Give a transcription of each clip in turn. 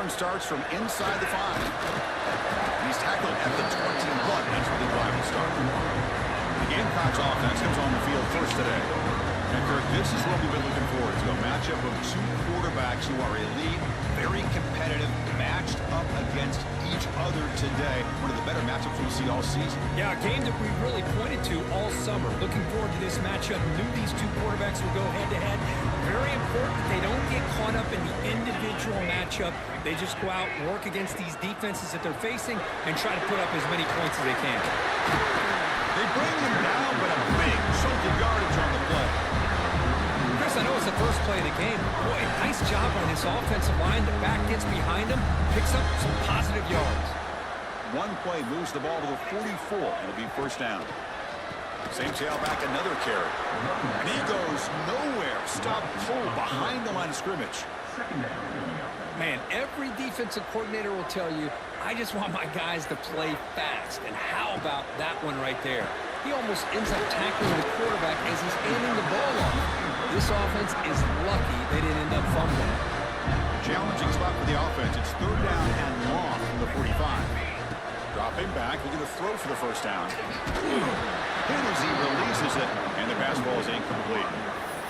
return starts from inside the 5. He's tackled at the 21. That's where the drive will start. The Gamecocks offense comes on the field first today. And Kirk, this is what we've been looking forward to. A matchup of two quarterbacks who are elite, very competitive, matched up against each other today. One of the better matchups we'll see all season. Yeah, a game that we really pointed to all summer. Looking forward to this matchup. Knew these two quarterbacks would go head-to-head. Very important that they don't get caught up in the individual matchup. They just go out, work against these defenses that they're facing, and try to put up as many points as they can. They bring him down, but a big chunk of yardage on the play. Chris, I know it's the first play of the game. Boy, nice job on this offensive line. The back gets behind him, picks up some positive yards. One play moves the ball to the 44, and it'll be first down. Same tailback, another carry. And he goes nowhere. Stop pull behind the line of scrimmage. Man, every defensive coordinator will tell you, I just want my guys to play fast. And how about that one right there? He almost ends up tackling the quarterback as he's handing the ball off. This offense is lucky they didn't end up fumbling. Challenging spot for the offense. It's third down and long from the 45. Dropping back, looking to throw for the first down. Hit as he releases it, and the pass ball is incomplete.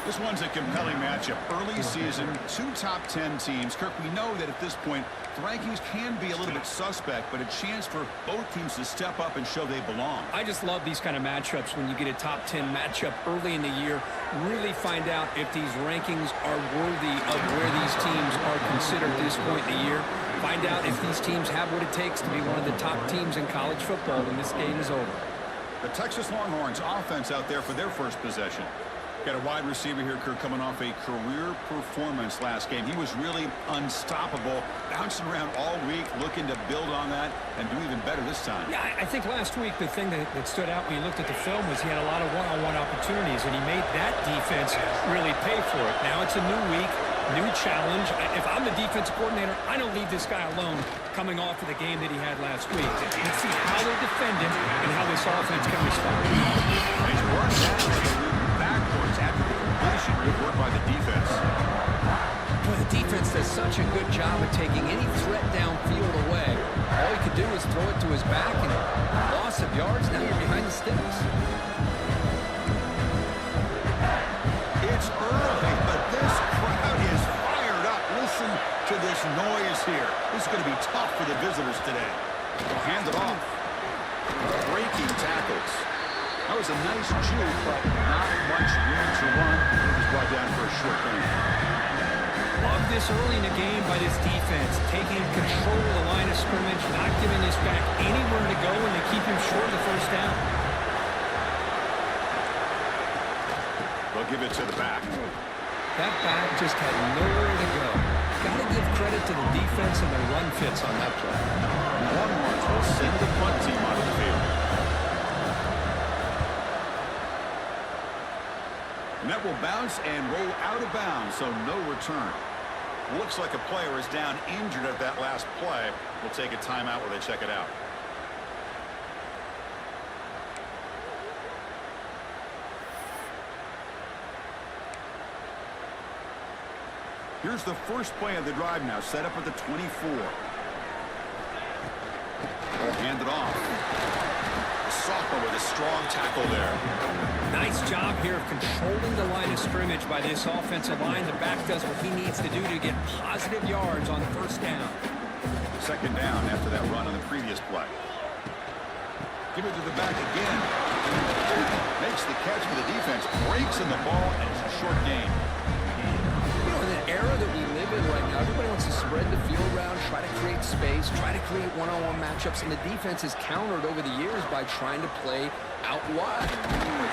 This one's a compelling matchup. Early season, two top 10 teams. Kirk, we know that at this point, the rankings can be a little bit suspect, but a chance for both teams to step up and show they belong. I just love these kind of matchups when you get a top 10 matchup early in the year. Really find out if these rankings are worthy of where these teams are considered at this point in the year. Find out if these teams have what it takes to be one of the top teams in college football when this game is over. The Texas Longhorns offense out there for their first possession. Got a wide receiver here, Kirk, coming off a career performance last game. He was really unstoppable, bouncing around all week, looking to build on that and do even better this time. Yeah, I think last week the thing that stood out when you looked at the film was he had a lot of one-on-one opportunities, and he made that defense really pay for it. Now it's a new week, new challenge. If I'm the defensive coordinator, I don't leave this guy alone coming off of the game that he had last week. Let's see how they defend him and how this offense can respond. He's worked backwards after the completion. Good work by the defense. Well, the defense does such a good job of taking any threat downfield away. All he could do is throw it to his back, and loss of yards, now you're behind the sticks. It's early, but this crowd is fired up. Listen to this noise here. This is going to be tough for the visitors today. They'll hand it off. Breaking tackles. That was a nice juke, but not much room to run. He was brought down for a short gain. Love this early in the game by this defense, taking control of the line of scrimmage, not giving this back anywhere to go, and they keep him short of the first down. They'll give it to the back. That back just had nowhere to go. Got to give credit to the defense and their run fits on that play. Longhorns will send the punt team onto the field. And that will bounce and roll out of bounds, so no return. Looks like a player is down injured at that last play. We'll take a timeout while they check it out. Here's the first play of the drive now, set up at the 24. Hand it off. The sophomore with a strong tackle there. Nice job here of controlling the line of scrimmage by this offensive line. The back does what he needs to do to get positive yards on the first down. Second down after that run on the previous play. Give it to the back again. Makes the catch for the defense. Breaks in the ball, and it's a short gain. You know, in the era that we live in right now, everybody wants to spread the field around, try to create space, try to create one-on-one matchups, and the defense has countered over the years by trying to play out wide.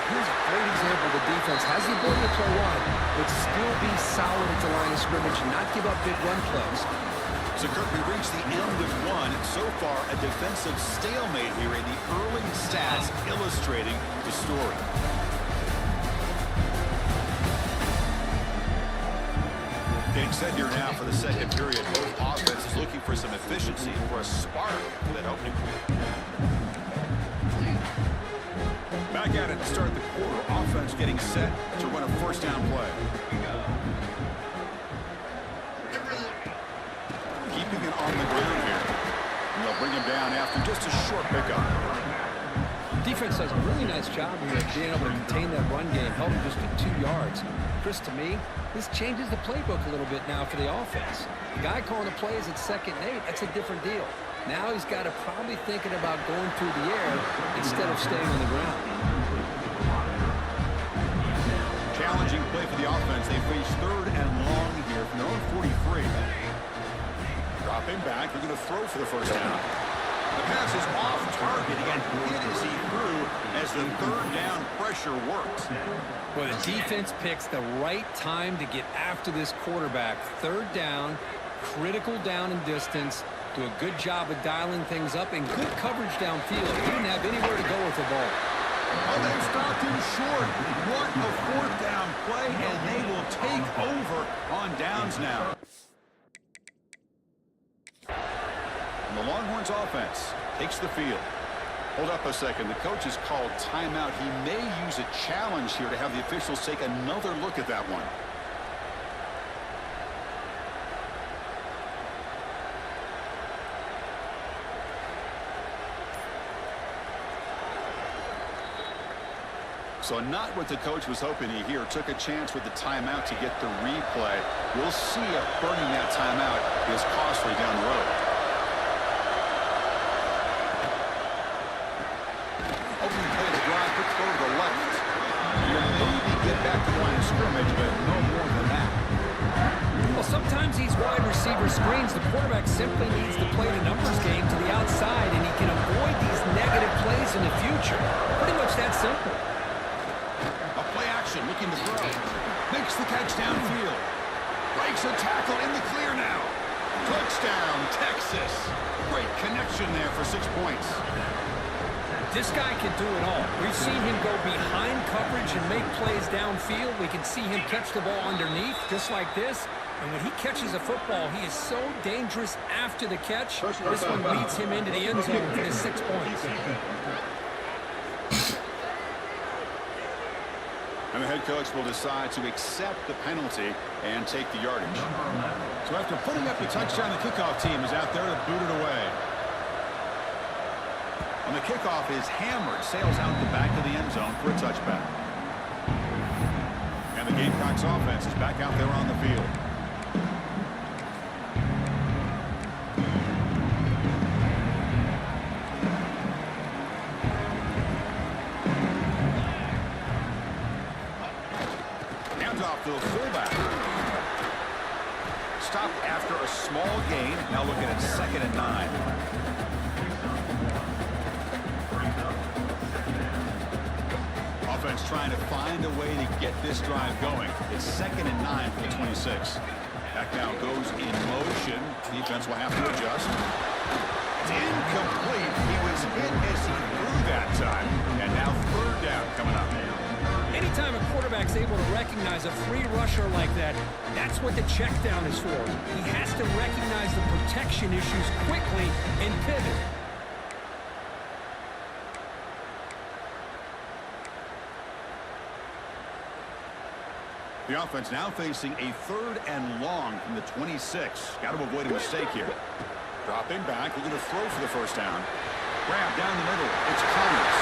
Here's a great example. The defense has the ability to play wide, but still be solid at the line of scrimmage and not give up big run plays. So, Kirk, we reached the end of one. So far, a defensive stalemate here in the early stats illustrating the story. Getting set here now for the second period. Both offenses looking for some efficiency, for a spark for that opening quarter. Back at it to start the quarter. Offense getting set to run a first down play. Keeping an on the ground here. And they'll bring him down after just a short pickup. Defense does a really nice job here of being able to contain that run game, help him just get 2 yards. Chris, to me, this changes the playbook a little bit now for the offense. The guy calling the plays at 2nd and 8, that's a different deal. Now he's got to probably thinking about going through the air instead of staying on the ground. Challenging play for the offense. They face 3rd and long here from their own 43. Dropping back. They're going to throw for the first down. The pass is off target and hit as he threw as the 3rd down pressure works. Well, the defense picks the right time to get after this quarterback. 3rd down, critical down and distance. Do a good job of dialing things up and good coverage downfield. He didn't have anywhere to go with the ball. Oh, they've stopped him short. What a 4th down play, and they will take over on downs now. And the Longhorns offense takes the field. Hold up a second. The coach has called timeout. He may use a challenge here to have the officials take another look at that one. So not what the coach was hoping to hear. Took a chance with the timeout to get the replay. We'll see if burning that timeout is costly down the road. Opening play of the drive, quick throw to the left. You'll maybe get back to the line of scrimmage, but no more than that. Well, sometimes these wide receiver screens, the quarterback simply needs to play the numbers game to the outside, and he can avoid these negative plays in the future. Pretty much that simple. Looking to throw. Makes the catch downfield. Breaks a tackle in the clear now. Touchdown, Texas. Great connection there for 6 points. This guy can do it all. We've seen him go behind coverage and make plays downfield. We can see him catch the ball underneath, just like this. And when he catches a football, he is so dangerous after the catch. This one leads him into the end zone for the 6 points. And the head coach will decide to accept the penalty and take the yardage. So after putting up the touchdown, the kickoff team is out there to boot it away. And the kickoff is hammered, sails out the back of the end zone for a touchback. And the Gamecocks offense is back out there on the field. To the fullback. Stopped after a small gain. Now looking at 2nd and 9. Offense trying to find a way to get this drive going. It's 2nd and 9 for the 26. That now goes in motion. Defense will have to adjust. It's incomplete. He was hit as he threw that time. And now 3rd down coming up. Anytime a quarterback's able to recognize a free rusher like that, that's what the check down is for. He has to recognize the protection issues quickly and pivot. The offense now facing a 3rd and long from the 26. Got to avoid a mistake here. Dropping back, looking to throw for the first down. Grab down the middle. It's Connors.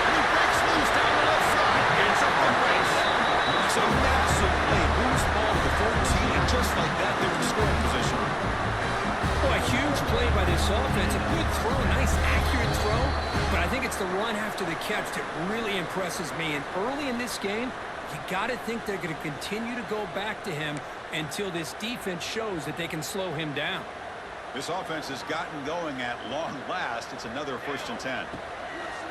And he breaks loose down the left side. It's up the race. It's a massive play. Moves ball to the 14, and just like that, they're in scoring position. Oh, a huge play by this offense. A good throw, nice accurate throw. But I think it's the run after the catch that really impresses me. And early in this game, you got to think they're going to continue to go back to him until this defense shows that they can slow him down. This offense has gotten going at long last. It's another 1st and 10.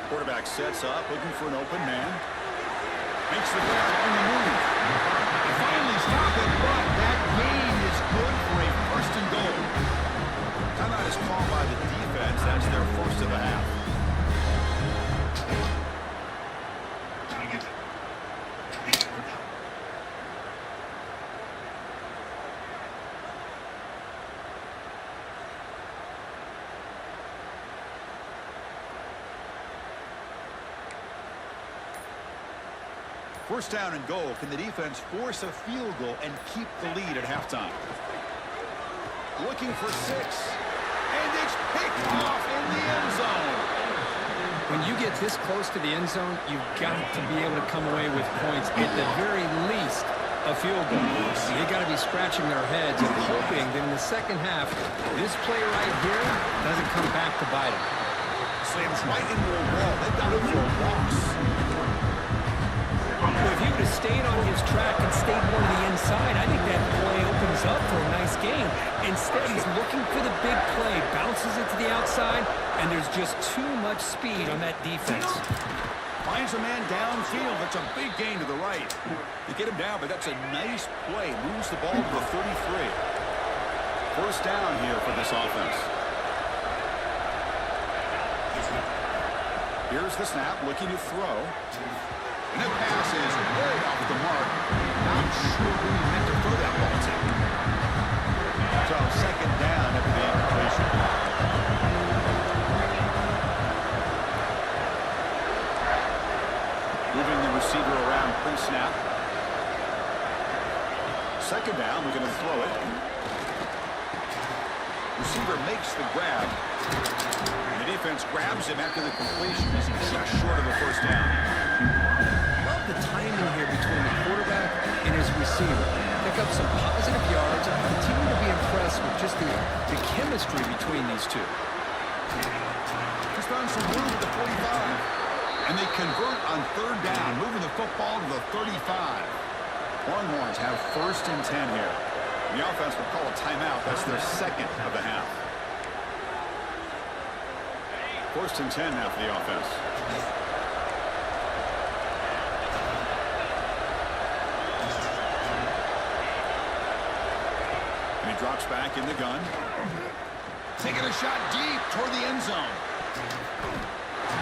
Quarterback sets up, looking for an open man. Makes the catch on the move. Finally stop it, but that gain is good for a 1st and goal. Timeout is called by the defense. That's their 1st of the half. First down and goal. Can the defense force a field goal and keep the lead at halftime? looking for 6. And it's picked off in the end zone. When you get this close to the end zone, you've got to be able to come away with points, at the very least a field goal. You got to be scratching their heads and hoping that in the second half, this play right here doesn't come back to bite them. Slams right into a wall. They've got him for a loss. If he would have stayed on his track and stayed more to the inside, I think that play opens up for a nice game. Instead, he's looking for the big play, bounces it to the outside, and there's just too much speed on that defense. Finds a man downfield. That's a big gain to the right. You get him down, but that's a nice play. Moves the ball to the 33. First down here for this offense. Here's the snap, looking to throw. And the pass is way off the mark. Not sure who he meant to throw that ball to. So second down after the incompletion. Moving the receiver around pre-snap. Second down, we're going to throw it. Receiver makes the grab. The defense grabs him after the completion as he just short of a first down. Love the timing here between the quarterback and his receiver. Pick up some positive yards and continue to be impressed with just the chemistry between these two. Just on some room at the 45. And they convert on third down, moving the football to the 35. Longhorns have first and 10 here. The offense will call a timeout. That's their second of the half. First and 10 now for the offense. And he drops back in the gun. Taking a shot deep toward the end zone.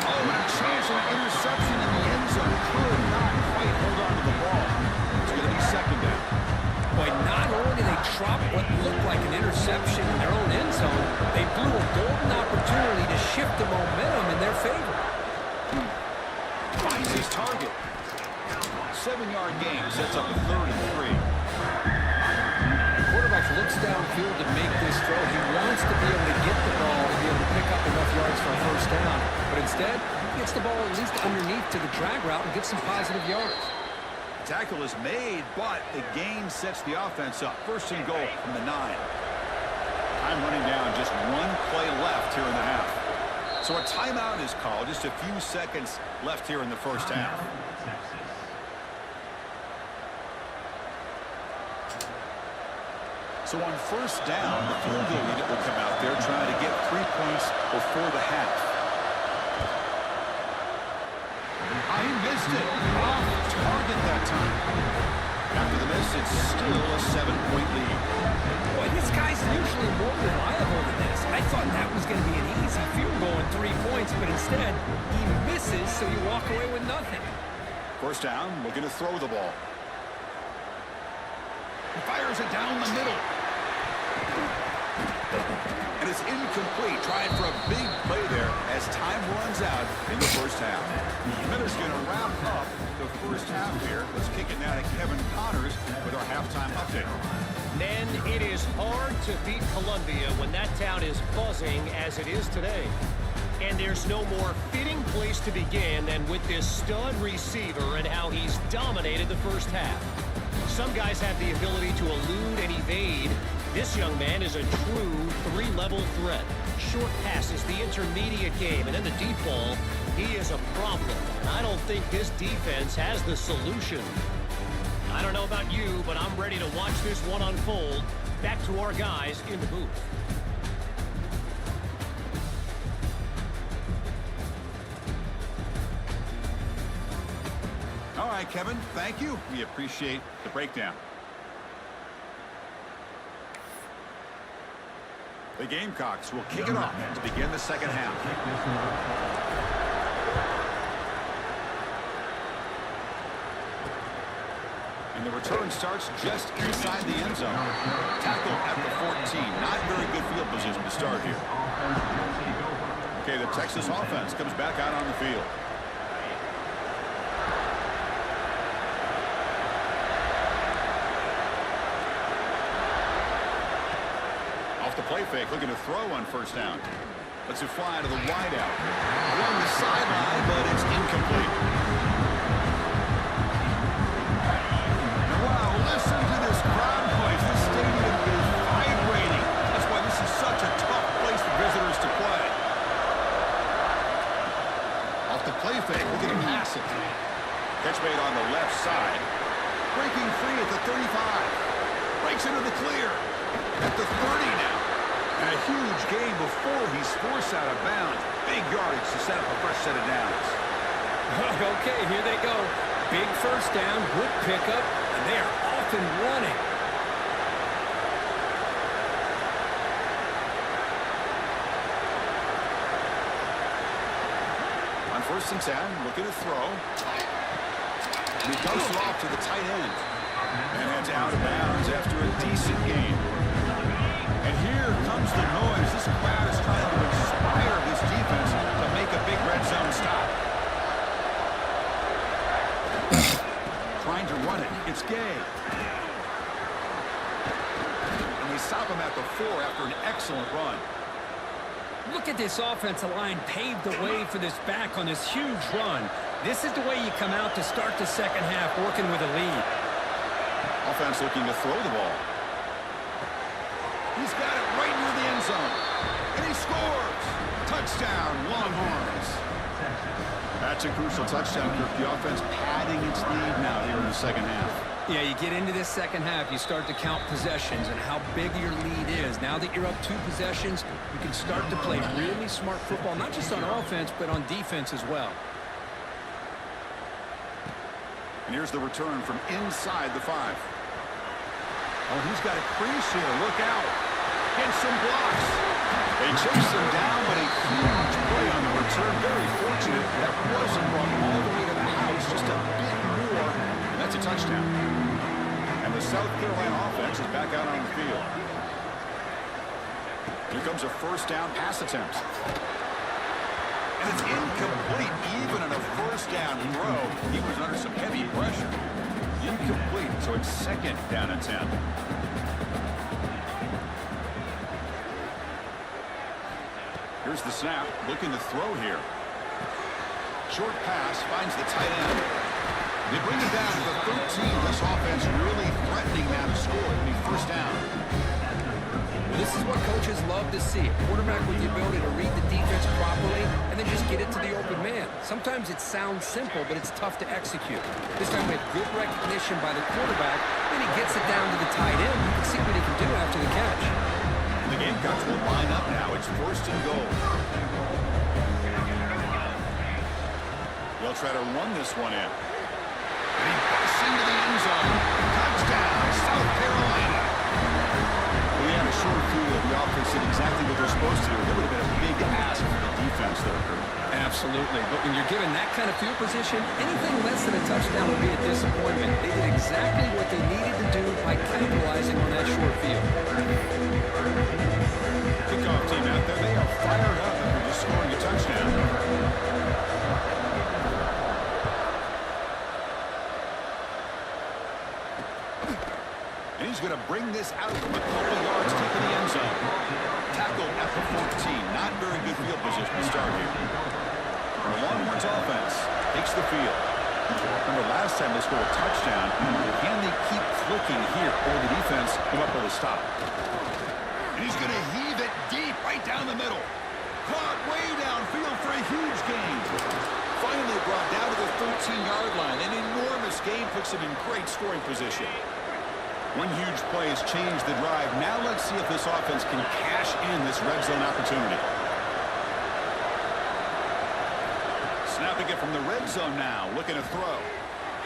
Oh, and a chance of an interception in the end zone. Could not quite hold on to the ball. It's going to be second down. Boy, not only did they drop what looked like an interception in their own end zone, they blew a golden opportunity to shift the momentum in their favor. Finds his target. 7-yard gain sets up a 3rd and 3. The quarterback looks downfield to make this throw. He wants to be able to get the ball to be able to pick up enough yards for a first down. But instead, he gets the ball at least underneath to the drag route and gets some positive yards. Tackle is made, but the gain sets the offense up. First and goal from the 9. Time running down, just one play left here in the half. So a timeout is called, just a few seconds left here in the first half. So on first down, the field goal unit will come out there trying to get 3 points before the half. He missed it. Off target that time. After the miss, it's still a 7-point lead. Boy, this guy's usually more reliable than this. I thought that was going to be an easy field goal in 3 points, but instead, he misses, so you walk away with nothing. First down, looking to throw the ball. He fires it down the middle. And it's incomplete. Trying for a big play there as time runs out in the first half. Miller's going to wrap up the first half here. Let's kick it now to Kevin Connors with our halftime update. And it is hard to beat Columbia when that town is buzzing as it is today. And there's no more fitting place to begin than with this stud receiver and how he's dominated the first half. Some guys have the ability to elude and evade. This young man is a true 3-level threat. Short passes, the intermediate game, and then the deep ball. He is a problem, and I don't think this defense has the solution. I don't know about you, but I'm ready to watch this one unfold. Back to our guys in the booth. All right, Kevin, thank you. We appreciate the breakdown. The Gamecocks will kick it off to begin the second half. And the return starts just inside the end zone. Tackle at the 14. Not very good field position to start here. Okay, the Texas offense comes back out on the field. Off the the play fake, looking to throw on first down. Lets it fly to the wideout. Along the sideline, but it's incomplete. And wow, listen to this crowd noise. This stadium is vibrating. That's why this is such a tough place for visitors to play. Off the play fake, looking to pass it. Catch made on the left side. Breaking free at the 35. Breaks into the clear. At the 30 now. And a huge gain before he's forced out of bounds. Big yardage to set up a fresh set of downs. Okay, here they go. Big first down, good pickup, and they are off and running. On 1st and 10, looking to throw. He dumps it off to the tight end. And heads out of bounds after a decent gain. And here comes the noise. This crowd is trying to inspire this defense to make a big red zone stop. Trying to run it. It's Gay. And they stop him at the 4 after an excellent run. Look at this offensive line paved the way for this back on this huge run. This is the way you come out to start the second half, working with a lead. Offense looking to throw the ball. He's got it right near the end zone. And he scores! Touchdown, Longhorns. That's a crucial touchdown, Kirk. The offense padding its lead now here in the second half. Yeah, you get into this second half, you start to count possessions and how big your lead is. Now that you're up 2 possessions, you can start to play really smart football, not just on offense, but on defense as well. And here's the return from inside the 5. Oh, he's got a crease here. Look out. Getting some blocks. They chase him down, but a huge play on the return. Very fortunate that wasn't run all the way to the house, just a bit more. And that's a touchdown. And the South Carolina offense is back out on the field. Here comes a first down pass attempt. And it's incomplete. Even on a first down throw, he was under some heavy pressure. Incomplete, so it's 2nd down and 10. Here's the snap, looking to throw here. Short pass, finds the tight end. They bring it down to the 13. This offense really threatening now to score. It'll be first down. This is what coaches love to see. A quarterback with the ability to read the defense properly and then just get it to the open man. Sometimes it sounds simple, but it's tough to execute. This time with good recognition by the quarterback, then he gets it down to the tight end. You can see what he can do after the catch. The Gamecocks will line up now. It's 1st and goal. They'll try to run this one in. And he busts into the end zone. Touchdown, South Carolina. We had a short field. The offense did exactly what they're supposed to do. That would have been a big ask for the defense there, Kurt. Absolutely. But when you're given that kind of field position, anything less than a touchdown would be a disappointment. They did exactly what they needed to do by capitalizing on that short field. Kickoff team out there. They are fired up after just scoring a touchdown. And he's going to bring this out from a couple yards deep in the end zone. Tackled at the 14. Not very good field position to start here. The Longhorns offense takes the field. Remember last time they scored a touchdown. Can they keep clicking here, or the defense come up with a stop? And he's going to heave it deep right down the middle. Caught way downfield for a huge gain. Finally brought down to the 13-yard line. An enormous gain puts him in great scoring position. One huge play has changed the drive. Now let's see if this offense can cash in this red zone opportunity. Snapping it from the red zone now, looking to throw.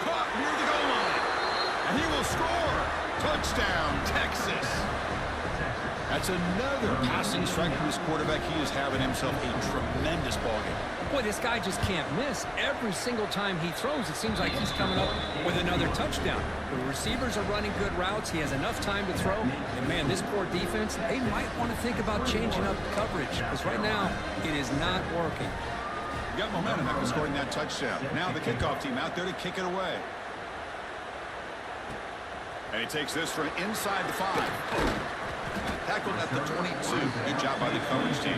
Caught near the goal line. And he will score. Touchdown, Texas. That's another passing strike from this quarterback. He is having himself a tremendous ballgame. Boy, this guy just can't miss. Every single time he throws, it seems like he's coming up with another touchdown. The receivers are running good routes. He has enough time to throw. And, man, this poor defense, they might want to think about changing up coverage because right now it is not working. You got momentum after scoring that touchdown. Now the kickoff team out there to kick it away. And he takes this from inside the 5. tackled at the 22. Good job by the coverage team.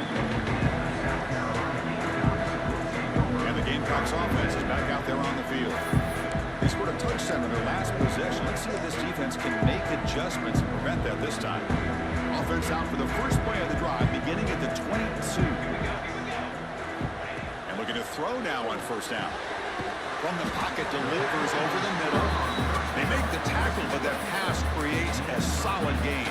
And the Gamecocks offense is back out there on the field. They scored a touchdown in their last possession. Let's see if this defense can make adjustments and prevent that this time. Offense out for the first play of the drive, beginning at the 22. And looking to throw now on first down. From the pocket, delivers over the middle. They make the tackle, but that pass creates a solid gain.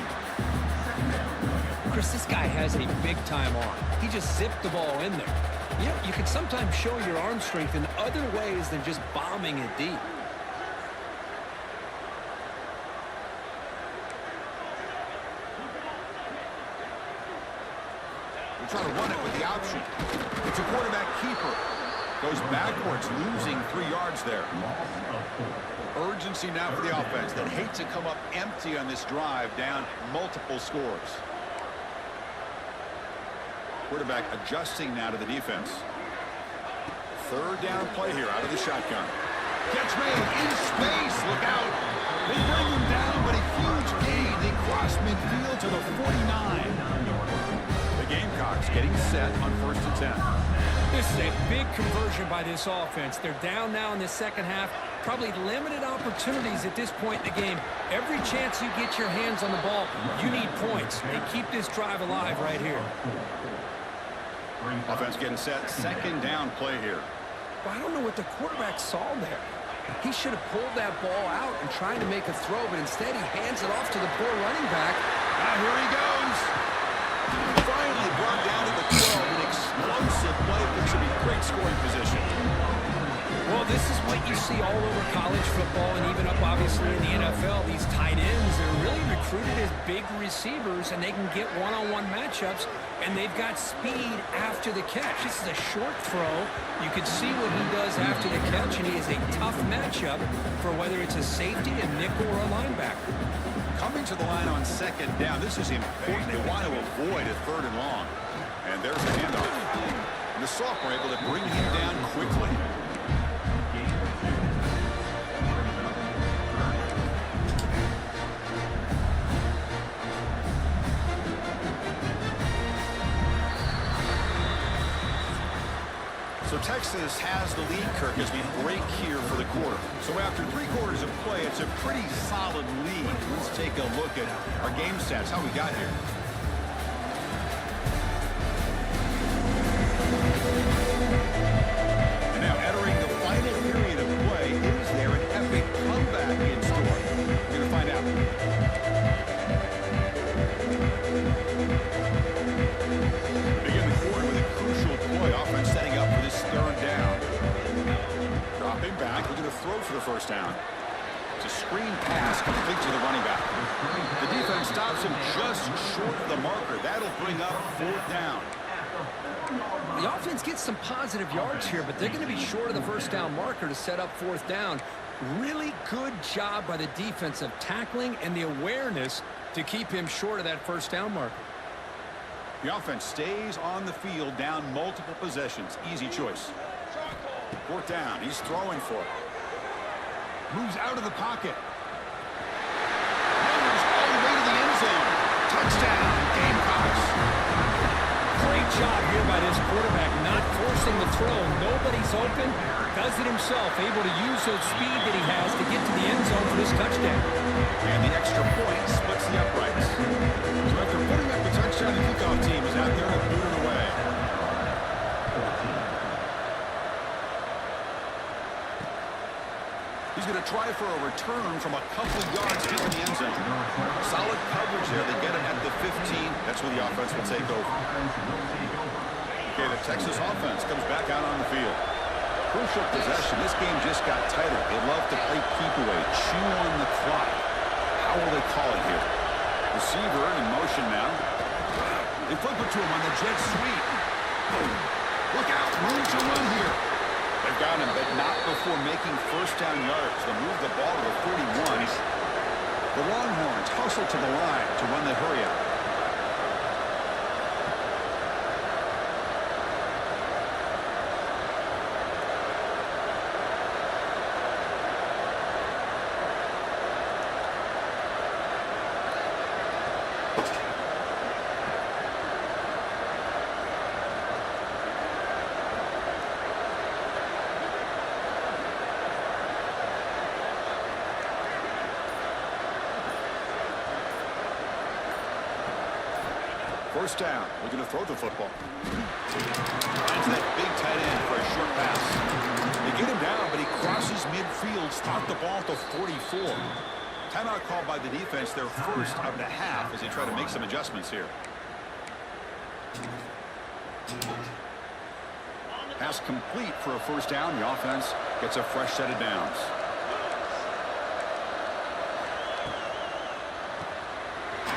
Chris, this guy has a big-time arm. He just zipped the ball in there. You know, you can sometimes show your arm strength in other ways than just bombing it deep. They try to run it with the option. It's a quarterback keeper. Goes backwards, losing 3 yards there. Urgency now for the offense that hate to come up empty on this drive, down multiple scores. Quarterback adjusting now to the defense. Third down play here out of the shotgun. Catch made in space. Look out. They bring him down, but a huge gain. They cross midfield to the 49. The Gamecocks getting set on 1st and 10. This is a big conversion by this offense. They're down now in the second half. Probably limited opportunities at this point in the game. Every chance you get your hands on the ball, you need points. They keep this drive alive right here. Offense getting set. Second down play here. Well, I don't know what the quarterback saw there. He should have pulled that ball out and tried to make a throw, but instead he hands it off to the poor running back. Here he goes. Finally brought down to the 12. An explosive play, but should be great scoring position. Well, this is what you see all over college football and even up, obviously, in the NFL. These tight ends, they're really recruited as big receivers, and they can get one-on-one matchups, and they've got speed after the catch. This is a short throw. You can see what he does after the catch, and he is a tough matchup for whether it's a safety, a nickel, or a linebacker. Coming to the line on second down. This is important. They want to avoid a third and long. And there's a handoff. And the sophomore able to bring him down quickly. So Texas has the lead, Kirk, as we break here for the quarter. So after 3 quarters of play, it's a pretty solid lead. Let's take a look at our game stats, how we got here. And now entering the final period of play, is there an epic comeback in store? We're going to find out. Begin the quarter with a crucial play. Offense setting up for this third down. Dropping back, looking to throw for the first down. It's a screen pass complete to the running back. The defense stops him just short of the marker. That'll bring up 4th down. The offense gets some positive yards here, but they're going to be short of the first down marker to set up 4th down. Really good job by the defense of tackling and the awareness to keep him short of that first down marker. The offense stays on the field, down multiple possessions. Easy choice. 4th down. He's throwing for it. Moves out of the pocket. Runs all the way to the end zone. Touchdown, Gamecocks. Great job here by this quarterback, not forcing the throw. Nobody's open. Does it himself, able to use the speed that he has to get to the end zone for this touchdown. And the extra point splits the uprights. So after putting up the touchdown, the kickoff team is out there to boot it away. He's going to try for a return from a couple of yards deep in the end zone. Solid coverage there. They get it at the 15. That's where the offense will take over. Okay, the Texas offense comes back out on the field. Crucial possession. This game just got tighter. They love to play keep away, chew on the clock. How will they call it here? Receiver in motion now. They flip it to him on the jet sweep. Look out, room to run here. They've got him, but not before making first down yards. They'll move the ball to the 41. The Longhorns hustle to the line to run the hurry up. First down. Looking to throw the football. Finds that big tight end for a short pass. They get him down, but he crosses midfield, stopped the ball at the 44. Timeout called by the defense, their first of the half, as they try to make some adjustments here. Pass complete for a first down. The offense gets a fresh set of downs.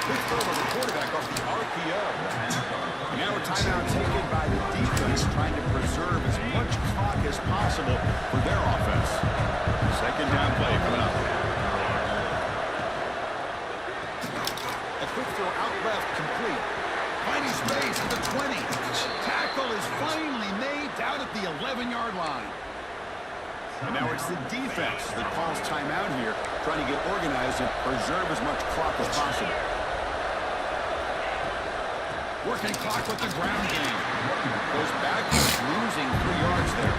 Quick throw by the quarterback off the RPO. Now a timeout taken by the defense, trying to preserve as much clock as possible for their offense. Second down play coming up. A quick throw out left, complete. Finding space at the 20. Tackle is finally made down at the 11-yard line. And now it's the defense that calls timeout here, trying to get organized and preserve as much clock as possible. Working clock with the ground game. Goes backwards, losing 3 yards there.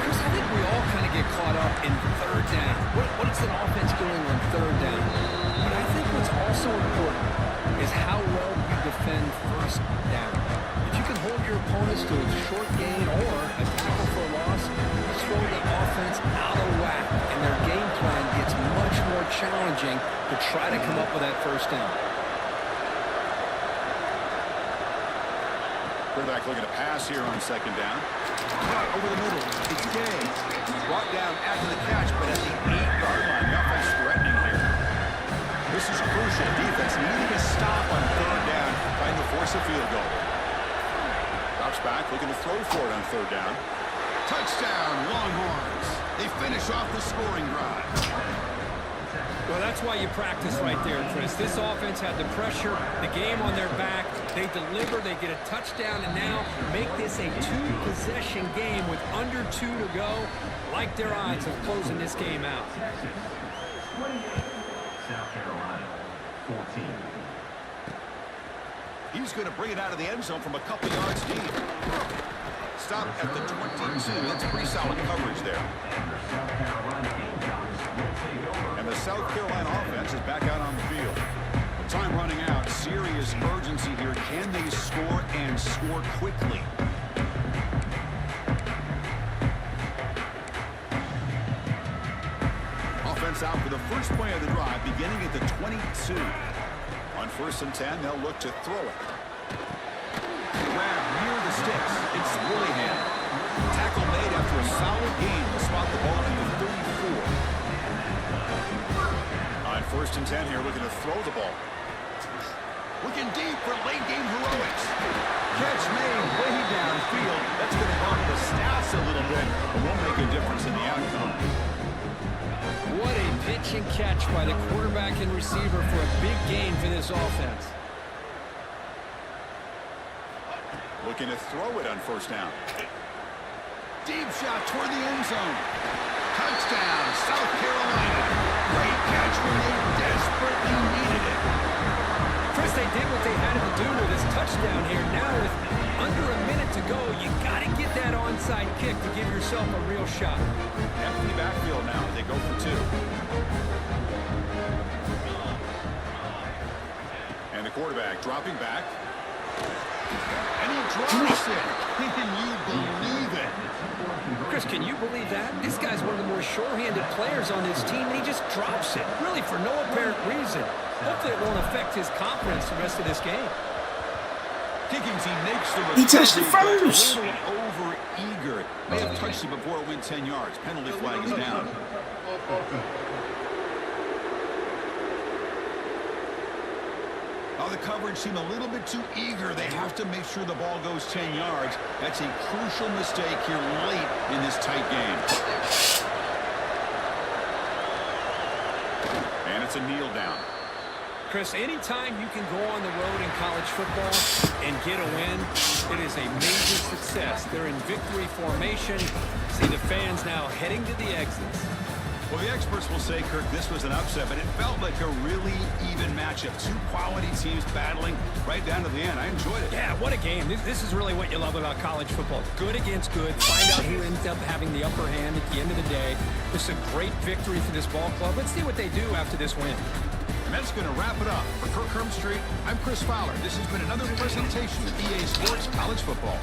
Chris, I think we all kind of get caught up in third down. What is an offense doing on third down? But I think what's also important is how well you defend first down. If you can hold your opponents to a short gain or a tackle for a loss, you throw the offense out of whack, and their game plan gets much more challenging to try to come up with that first down. Quarterback looking to pass here on second down. Caught over the middle. It's Gay. Brought down after the catch, but at the 8-yard line. The offense threatening here. This is crucial. Defense needing a stop on third down, trying to force a field goal. Drops back, looking to throw for it on third down. Touchdown, Longhorns. They finish off the scoring drive. Well, that's why you practice right there, Chris. This offense had the pressure, the game on their back. They deliver, they get a touchdown, and now make this a 2-possession game with under 2 to go. Like their odds of closing this game out. South Carolina, 14. He's going to bring it out of the end zone from a couple yards deep. Stop at the 22. That's pretty solid coverage there. And the South Carolina offense is back out on the field. Time running out. Serious urgency here. Can they score and score quickly? Offense out for the first play of the drive, beginning at the 22. On 1st and 10, they'll look to throw it. Grab near the sticks. It's Willingham. Tackle made after a solid gain to spot the ball at the 34. On 1st and 10 here, looking to throw the ball. Looking deep for late game heroics. Catch made way downfield. That's going to bump the stats a little bit, but won't make a difference in the outcome. What a pitch and catch by the quarterback and receiver for a big gain for this offense. Looking to throw it on 1st down. Deep shot toward the end zone. Touchdown, South Carolina. Great catch when they desperately needed it. Chris, they did what they had to do with this touchdown here. Now with under a minute to go, you got to get that onside kick to give yourself a real shot. Empty backfield now. They go for 2. And the quarterback dropping back. And he drops it. Can you believe it? Chris, can you believe that? This guy's one of the more sure-handed players on this team, and he just drops it, really for no apparent reason. Hopefully it won't affect his confidence the rest of this game. Higgins, he makes the He touched the recovery, but first. a little over-eager. May have touched it before it went 10 yards. Penalty flag is down. Now the coverage seemed a little bit too eager. They have to make sure the ball goes 10 yards. That's a crucial mistake here late in this tight game. And it's a kneel down. Chris, anytime you can go on the road in college football and get a win, it is a major success. They're in victory formation. See the fans now heading to the exits. Well, the experts will say, Kirk, this was an upset, but it felt like a really even matchup. 2 quality teams battling right down to the end. I enjoyed it. Yeah, what a game. This is really what you love about college football. Good against good. Find out who ends up having the upper hand at the end of the day. This is a great victory for this ball club. Let's see what they do after this win. And that's going to wrap it up. For Kirk Herbstreit, I'm Chris Fowler. This has been another presentation of EA Sports College Football.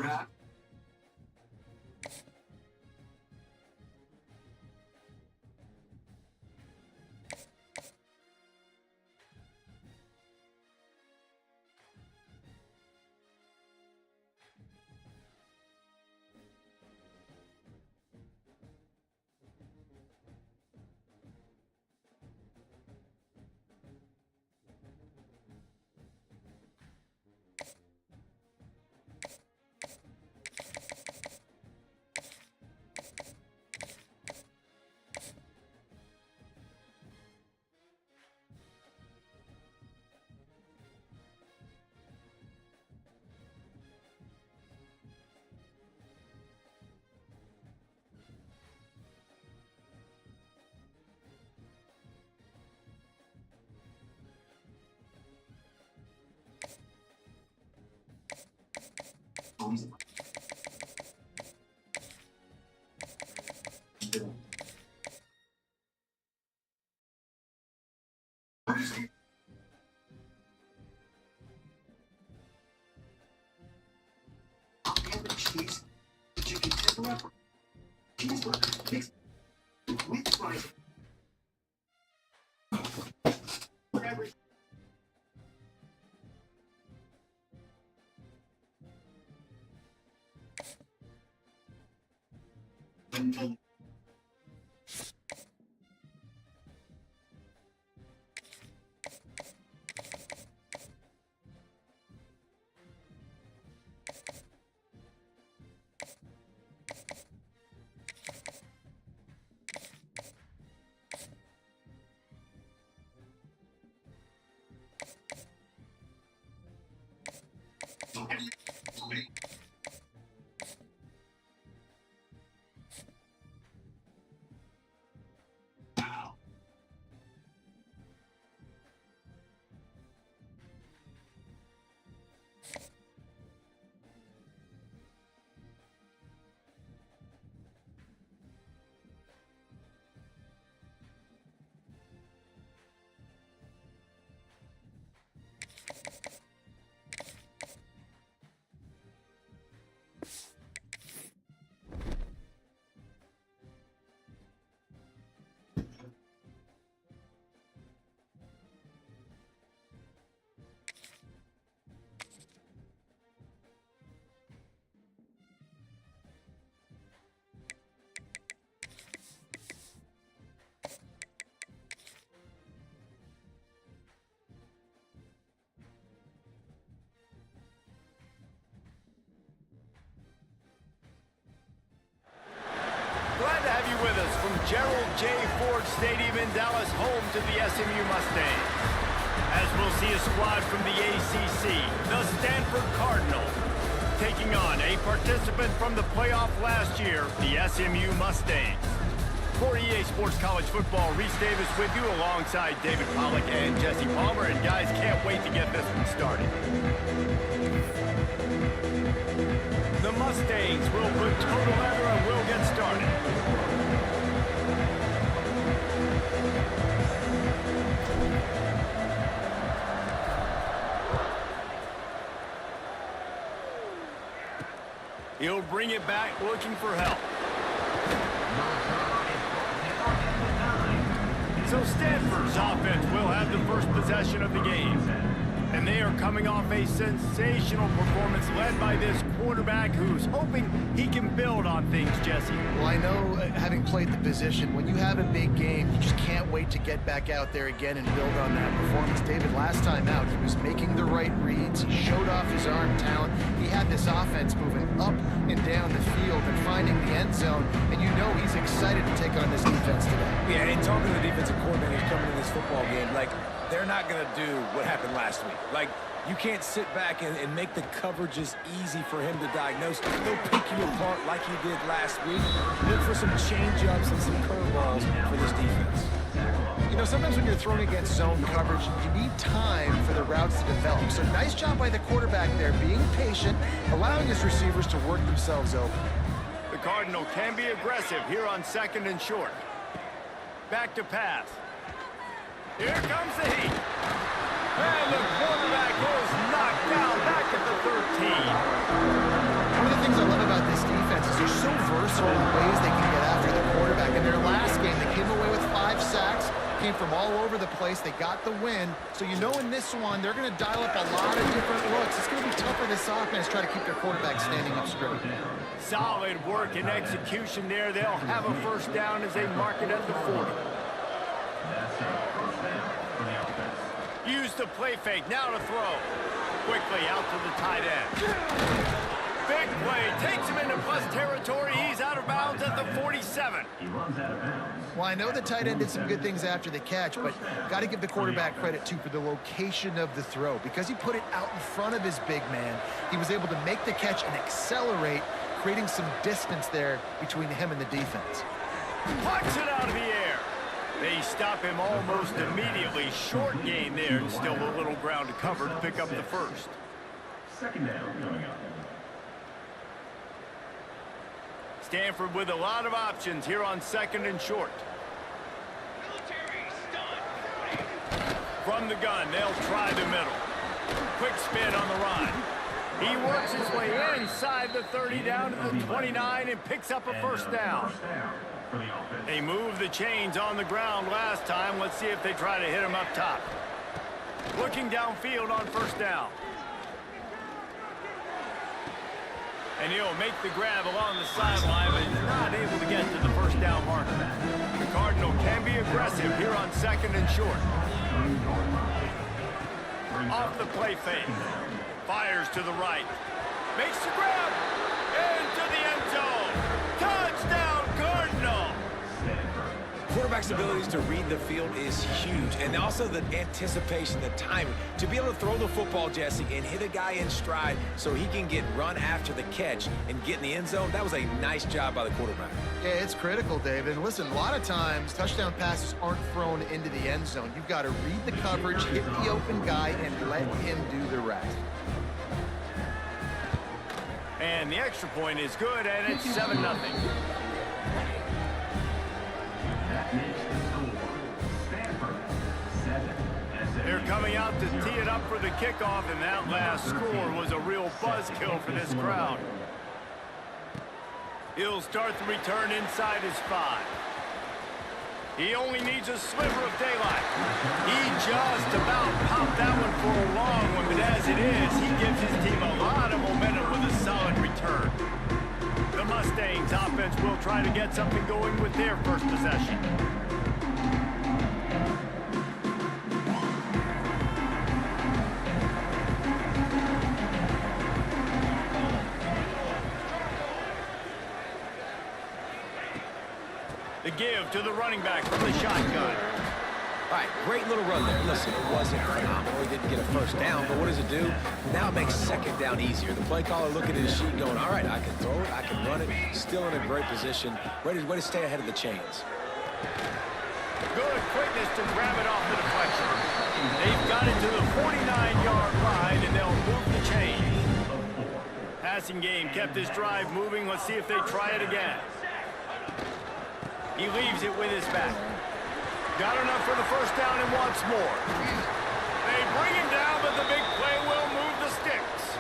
perhaps. Cheese, chicken tempura, cheeseburger, mixed with rice. Whatever. Glad to have you with us from Gerald J. Ford Stadium in Dallas, home to the SMU Mustangs. As we'll see a squad from the ACC, the Stanford Cardinal, taking on a participant from the playoff last year, the SMU Mustangs. For EA Sports College Football, Reese Davis with you alongside David Pollack and Jesse Palmer. And guys, can't wait to get this one started. The Mustangs will put total leather and we'll get started. He'll bring it back looking for help. So Stanford's offense will have the first possession of the game. And they are coming off a sensational performance led by this quarterback who's hoping he can build on things, Jesse. Well, I know, having played the position, when you have a big game, you just can't wait to get back out there again and build on that performance. David, last time out, he was making the right reads. He showed off his arm talent. He had this offense moving up and down the field and finding the end zone. And you know he's excited to take on this defense today. Yeah, and talking to the defensive coordinator coming in this football game, like, they're not going to do what happened last week. Like, you can't sit back and make the coverages easy for him to diagnose. He'll pick you apart like he did last week. Look for some change-ups and some curveballs for this defense. You know, sometimes when you're thrown against zone coverage, you need time for the routes to develop. So nice job by the quarterback there, being patient, allowing his receivers to work themselves open. The Cardinal can be aggressive here on 2nd and short. Back to pass. Here comes the heat. And the quarterback is knocked down back at the 13. One of the certain ways they can get after the quarterback. In their last game, they came away with 5 sacks, came from all over the place. They got the win. So you know in this one, they're going to dial up a lot of different looks. It's going to be tough for this offense try to keep their quarterback standing up straight. Solid work and execution there. They'll have a first down as they mark it at the 40. Use the play fake. Now to throw. Quickly out to the tight end. Big play. Takes him into plus territory. He's out of bounds at the 47. Well, I know the tight end did some good things after the catch, but got to give the quarterback credit, too, for the location of the throw. Because he put it out in front of his big man, he was able to make the catch and accelerate, creating some distance there between him and the defense. Puts it out of the air. They stop him almost immediately. Short gain there, and still a little ground to cover to pick up the first. Second down coming up. Stanford with a lot of options here on second and short. From the gun, they'll try the middle. Quick spin on the run. He works his way inside the 30 down to the 29 and picks up a first down. They moved the chains on the ground last time. Let's see if they try to hit him up top. Looking downfield on first down. And he'll make the grab along the sideline, but he's not able to get to the first down marker. The Cardinal can be aggressive here on second and short. Off the play fake. Fires to the right. Makes the grab. Into the end zone. Touchdown, Cardinal. Quarterback's abilities to read the field is huge, and also the anticipation, the timing. To be able to throw the football, Jesse, and hit a guy in stride so he can get run after the catch and get in the end zone, that was a nice job by the quarterback. Yeah, it's critical, David. And listen, a lot of times, touchdown passes aren't thrown into the end zone. You've got to read the coverage, hit the open guy, and let him do the rest. And the extra point is good, and it's 7-0. They're coming out to tee it up for the kickoff, and that last score was a real buzzkill for this crowd. He'll start the return inside his 5. He only needs a sliver of daylight. He just about popped that one for a long one, but as it is, he gives his team a lot of momentum with a solid return. The Mustangs offense will try to get something going with their first possession. The give to the running back from the shotgun. All right, great little run there. Listen, it wasn't phenomenal. He didn't get a first down, but what does it do? Now it makes second down easier. The play caller looking at his sheet going, all right, I can throw it, I can run it. Still in a great position. Ready to stay ahead of the chains. Good quickness to grab it off the deflection. They've got it to the 49-yard line, and they'll move the chain. Passing game kept this drive moving. Let's see if they try it again. He leaves it with his back. Got enough for the first down and wants more. They bring him down, but the big play will move the sticks.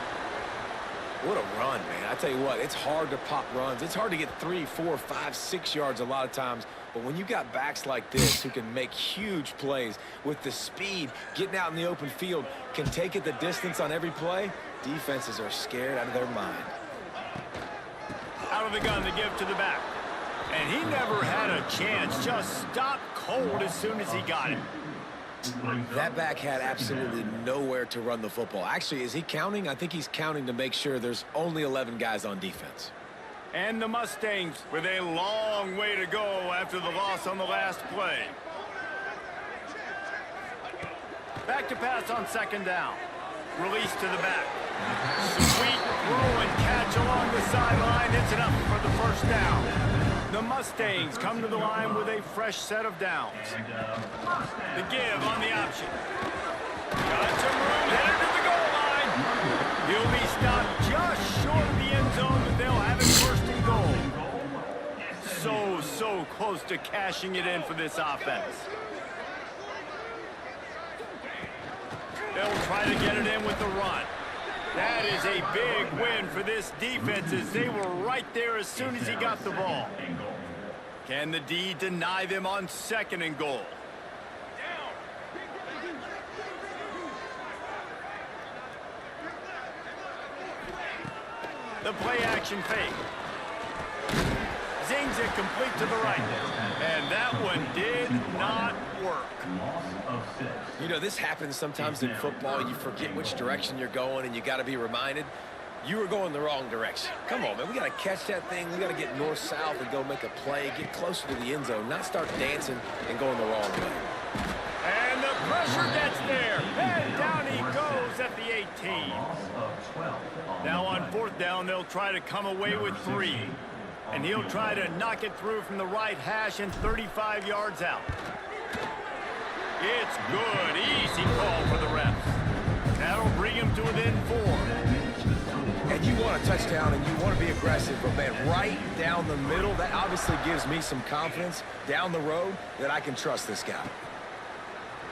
What a run, man. I tell you what, it's hard to pop runs. It's hard to get 3, 4, 5, 6 yards a lot of times. But when you got backs like this who can make huge plays with the speed, getting out in the open field, can take it the distance on every play, defenses are scared out of their mind. Out of the gun to give to the back. And he never had a chance. Just stopped cold as soon as he got it. That back had absolutely nowhere to run the football. Actually, is he counting? I think he's counting to make sure there's only 11 guys on defense. And the Mustangs with a long way to go after the loss on the last play. Back to pass on second down. Release to the back. Sweet throw and catch along the sideline. It's enough for the first down. The Mustangs come to the line with a fresh set of downs. The give on the option. Got some room, headed to the goal line. He'll be stopped just short of the end zone, but they'll have it first and goal. So close to cashing it in for this offense. They'll try to get it in with the run. That is a big win for this defense as they were right there as soon as he got the ball. Can the D deny them on 2nd and goal? The play action fake. Zings it complete to the right. And that one did not work. You know, this happens sometimes in football. You forget which direction you're going, and you got to be reminded you were going the wrong direction. Come on, man. We got to catch that thing. We got to get north-south and go make a play, get closer to the end zone, not start dancing and going the wrong way. And the pressure gets there. And down he goes at the 18. Now on 4th down, they'll try to come away with 3. And he'll try to knock it through from the right hash and 35 yards out. It's good. Easy call for the refs. That'll bring him to within 4. And you want a touchdown and you want to be aggressive, but man, right down the middle, that obviously gives me some confidence down the road that I can trust this guy.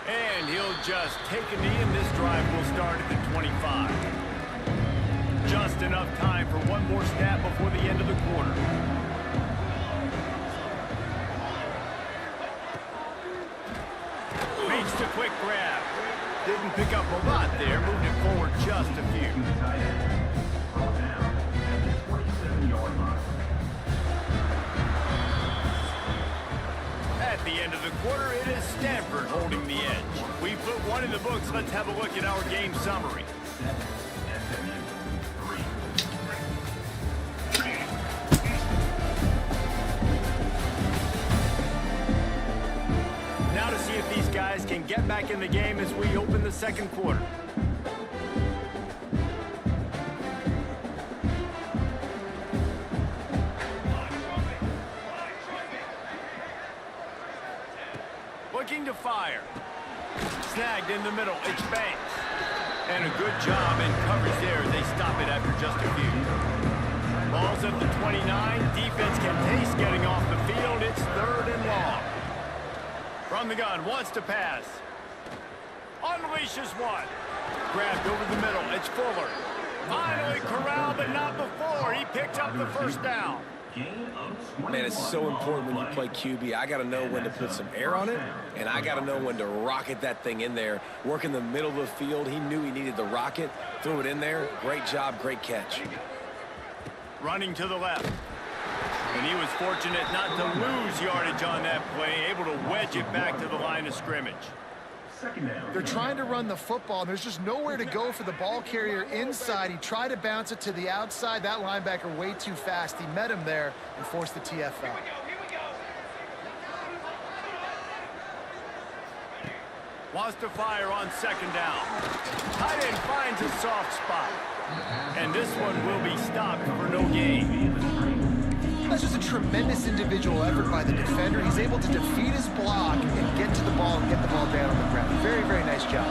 And he'll just take a knee, and this drive will start at the 25. Just enough time for one more snap before the end of the quarter. Makes the quick grab. Didn't pick up a lot there, moved it forward just a few. At the end of the quarter, it is Stanford holding the edge. We put one in the books. Let's have a look at our game summary. Now to see if these guys can get back in the game as we open the 2nd quarter. Looking to fire. Snagged in the middle. It's Banks. And a good job in coverage there as they stop it after just a few. Ball's at the 29. Defense can taste getting off the field. It's 3rd and long. From the gun, wants to pass. Unleashes one. Grabbed over the middle. It's Fuller. Finally corralled, but not before. He picked up the 1st down. Man, it's so important when you play QB. I got to know when to put some air on it, and I got to know when to rocket that thing in there. Work in the middle of the field. He knew he needed the rocket. Threw it in there. Great job, great catch. Running to the left. And he was fortunate not to lose yardage on that play, able to wedge it back to the line of scrimmage. They're trying to run the football, and there's just nowhere to go for the ball carrier inside. He tried to bounce it to the outside. That linebacker way too fast. He met him there and forced the TFL. Wants to fire on 2nd down. Tight end finds a soft spot. And this one will be stopped for no gain. That's just a tremendous individual effort by the defender. He's able to defeat his block and get to the ball and get the ball down on the ground. Very, very nice job.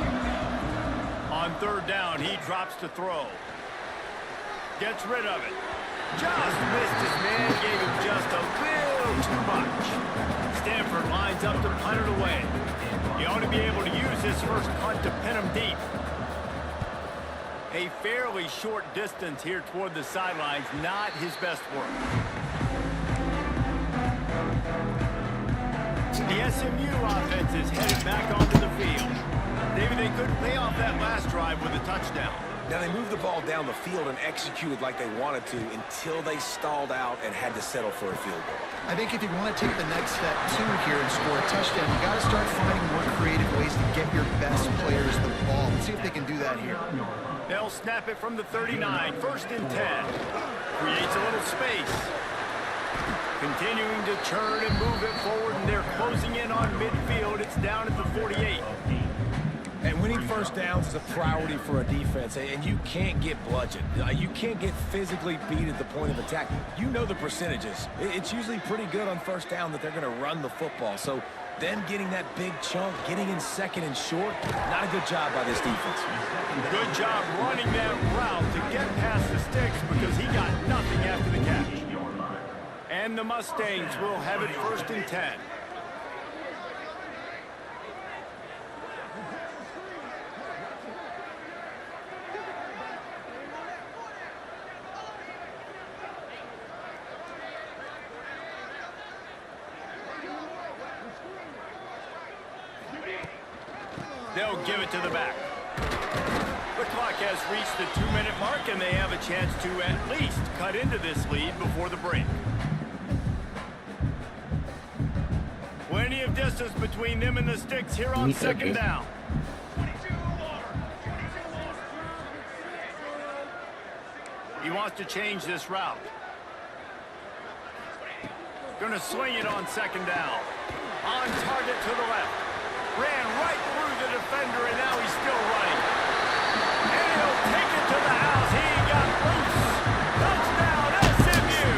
On 3rd down, he drops to throw. Gets rid of it. Just missed his man, gave him just a little too much. Stanford lines up to punt it away. He ought to be able to use his first punt to pin him deep. A fairly short distance here toward the sidelines, not his best work. The SMU offense is headed back onto the field. Maybe they couldn't pay off that last drive with a touchdown. Now, they moved the ball down the field and executed like they wanted to until they stalled out and had to settle for a field goal. I think if you want to take the next step, too, here and score a touchdown, you got to start finding more creative ways to get your best players the ball. Let's see if they can do that here. They'll snap it from the 39, 1st and 10. Creates a little space. Continuing to churn and move it forward, and they're closing in on midfield. It's down at the 48. And winning 1st downs is a priority for a defense, and you can't get bludgeoned. You can't get physically beat at the point of attack. You know the percentages. It's usually pretty good on 1st down that they're going to run the football. So them getting that big chunk, getting in 2nd and short, not a good job by this defense. Good job running that route to get past the sticks because he got nothing after the catch. And the Mustangs will have it 1st and 10. They'll give it to the back. The clock has reached the 2-minute mark, and they have a chance to at least cut into this lead before the break. Plenty of distance between them and the sticks here on second down. He wants to change this route. Gonna swing it on second down. On target to the left. Ran right through the defender, and now he's still running. And he'll take it to the house. He got loose. Touchdown, SMU!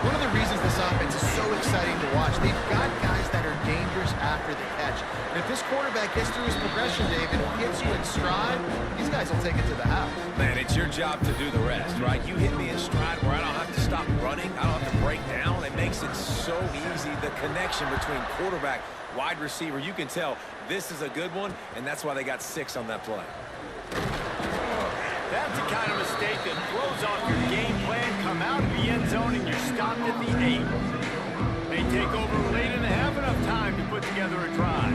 One of the reasons this offense is so exciting to watch, they've got guys that are dangerous after the catch. And if this quarterback gets through his progression, David, and hits you in stride, these guys will take it to the house. Man, it's your job to do the rest, right? You hit me in stride where I don't have to stop running. I don't have to break down. It makes it so easy. The connection between quarterback, wide receiver, you can tell this is a good one, and that's why they got 6 on that play. That's the kind of mistake that throws off your game plan. Come out of the end zone, and you're stopped at the 8. They take over late and have enough time to put together a drive.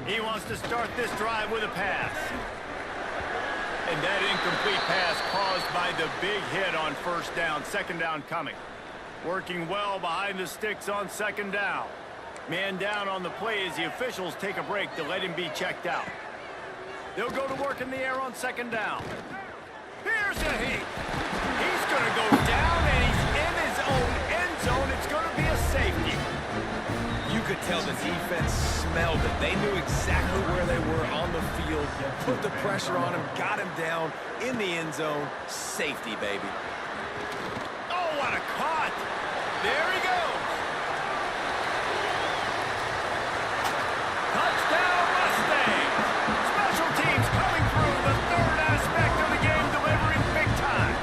He wants to start this drive with a pass. And that incomplete pass caused by the big hit on first down. Second down coming. Working well behind the sticks on second down. Man down on the play as the officials take a break to let him be checked out. They'll go to work in the air on second down. Here's a heat. He's going to go down, and he's in his own end zone. It's going to be a safety. You could tell the defense smelled it. They knew exactly where they were on the field, put the pressure on him, got him down in the end zone. Safety, baby. Oh, what a caught. There he goes. Touchdown, Mustangs. Special teams coming through, the third aspect of the game, delivering big time.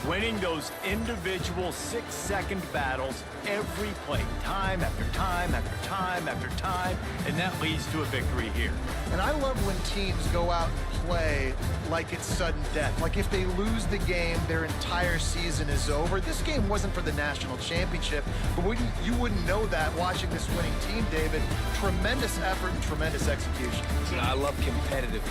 Winning those individual 6-second battles every play, time after time after time after time, and that leads to a victory here. And I love when teams go out and play like it's sudden death. Like if they lose the game, their entire season is over. This game wasn't for the national championship, but you wouldn't know that watching this winning team, David. Tremendous effort and tremendous execution. I love competitive.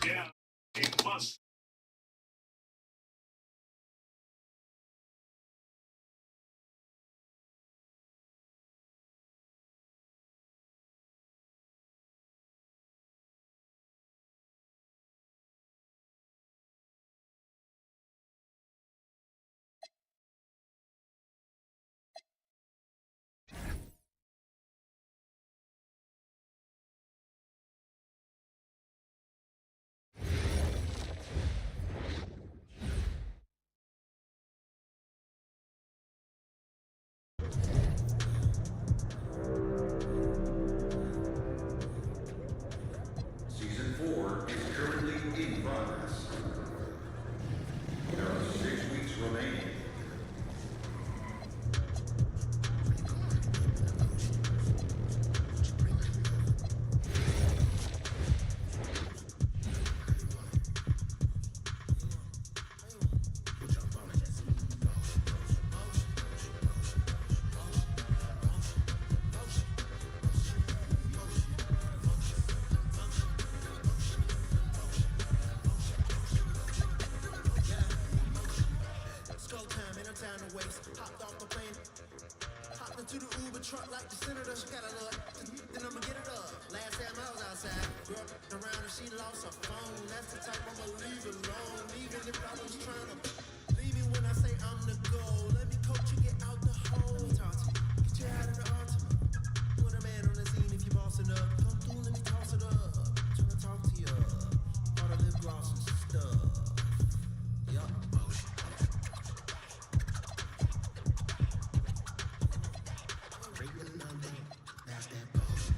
Yeah, it must. Season 4 is currently in progress. There are 6 weeks remaining. Around if she lost her phone, that's the type I'ma leave alone. Even if I was trying to leave me when I say I'm the goal. Let me coach you, get out the hole. Let me talk to you, get you out of the ultimate. Put a man on the scene if you bossing up. Come through, let me toss it up. Tryna talk to you, all the lip gloss and stuff. Yup. That's that potion.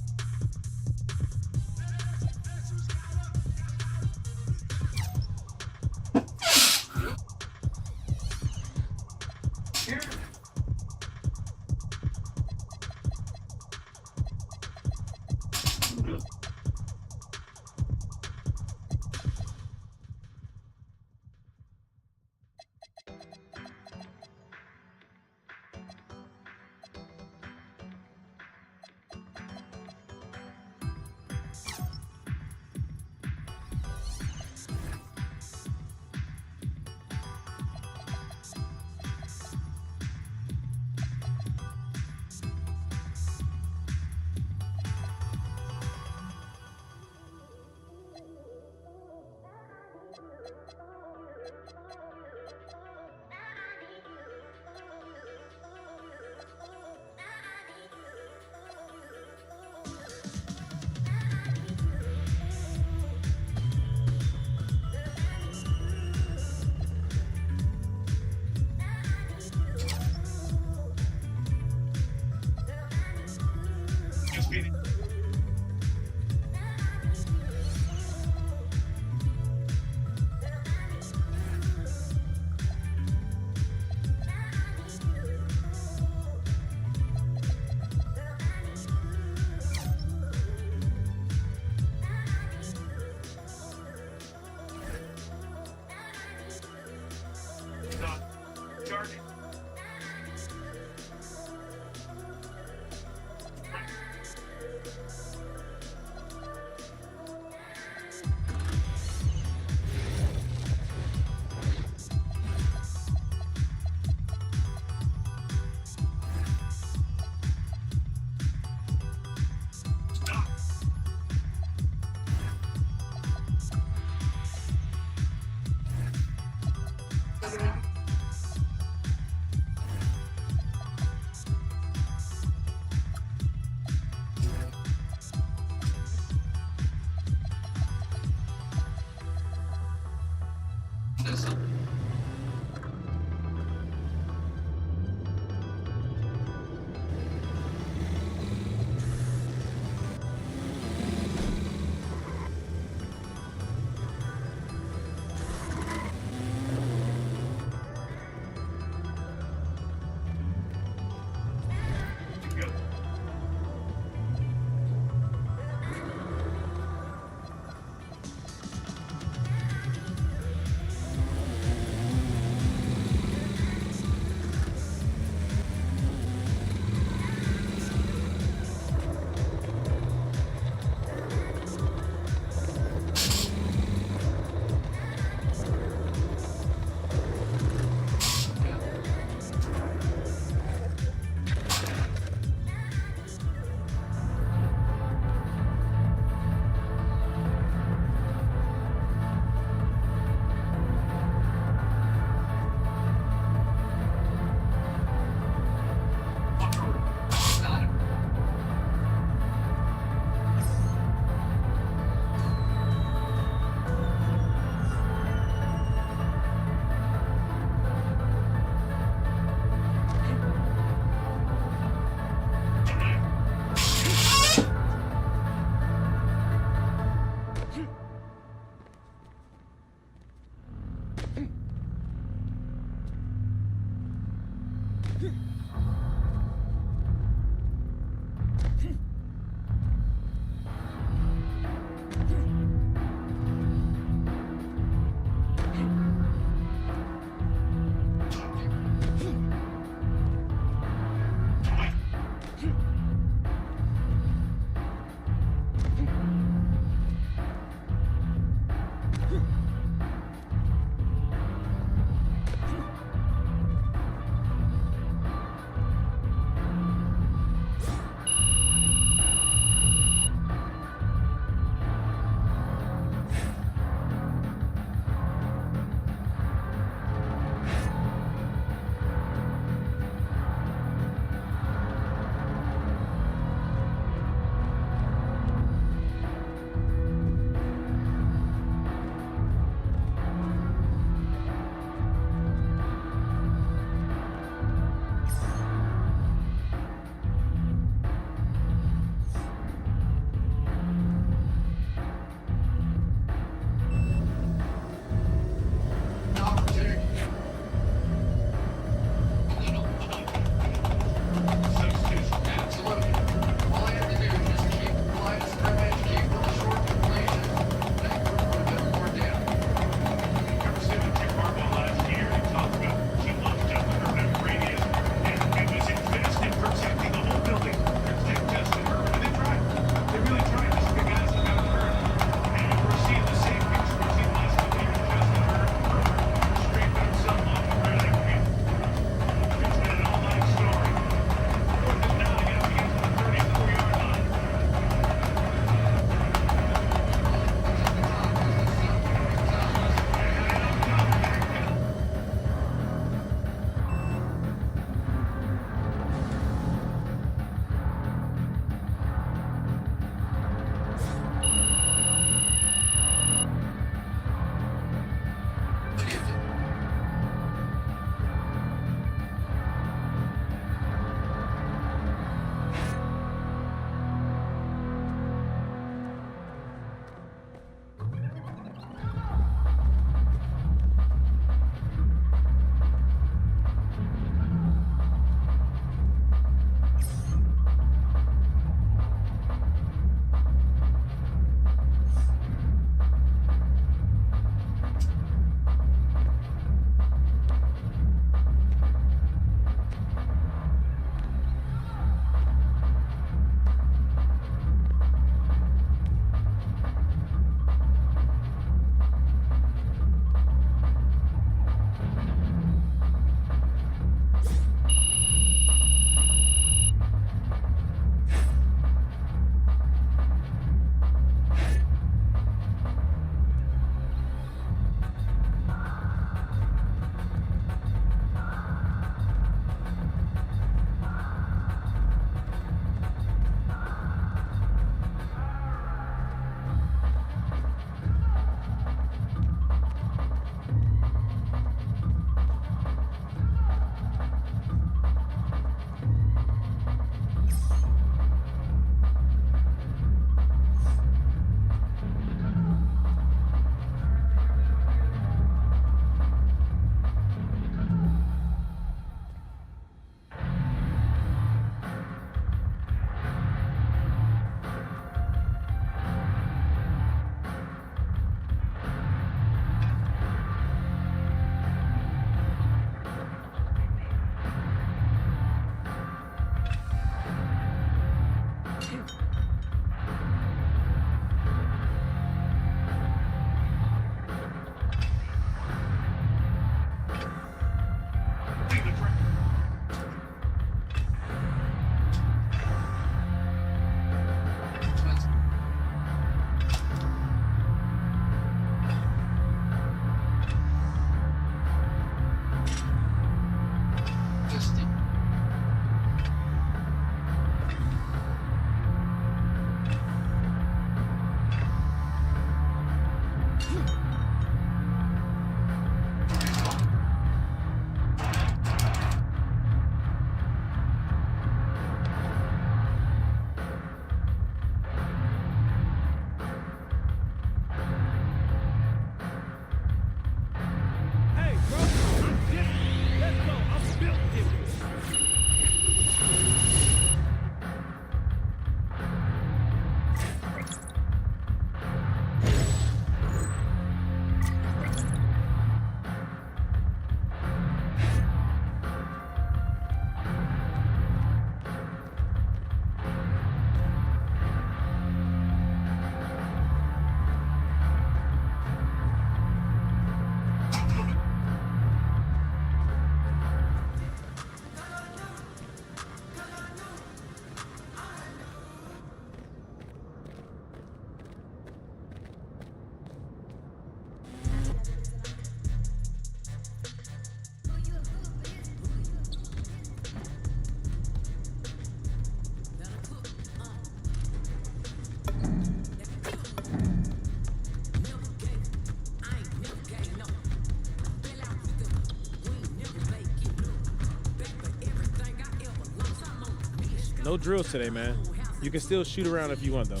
No drills today, man. You can still shoot around if you want, though.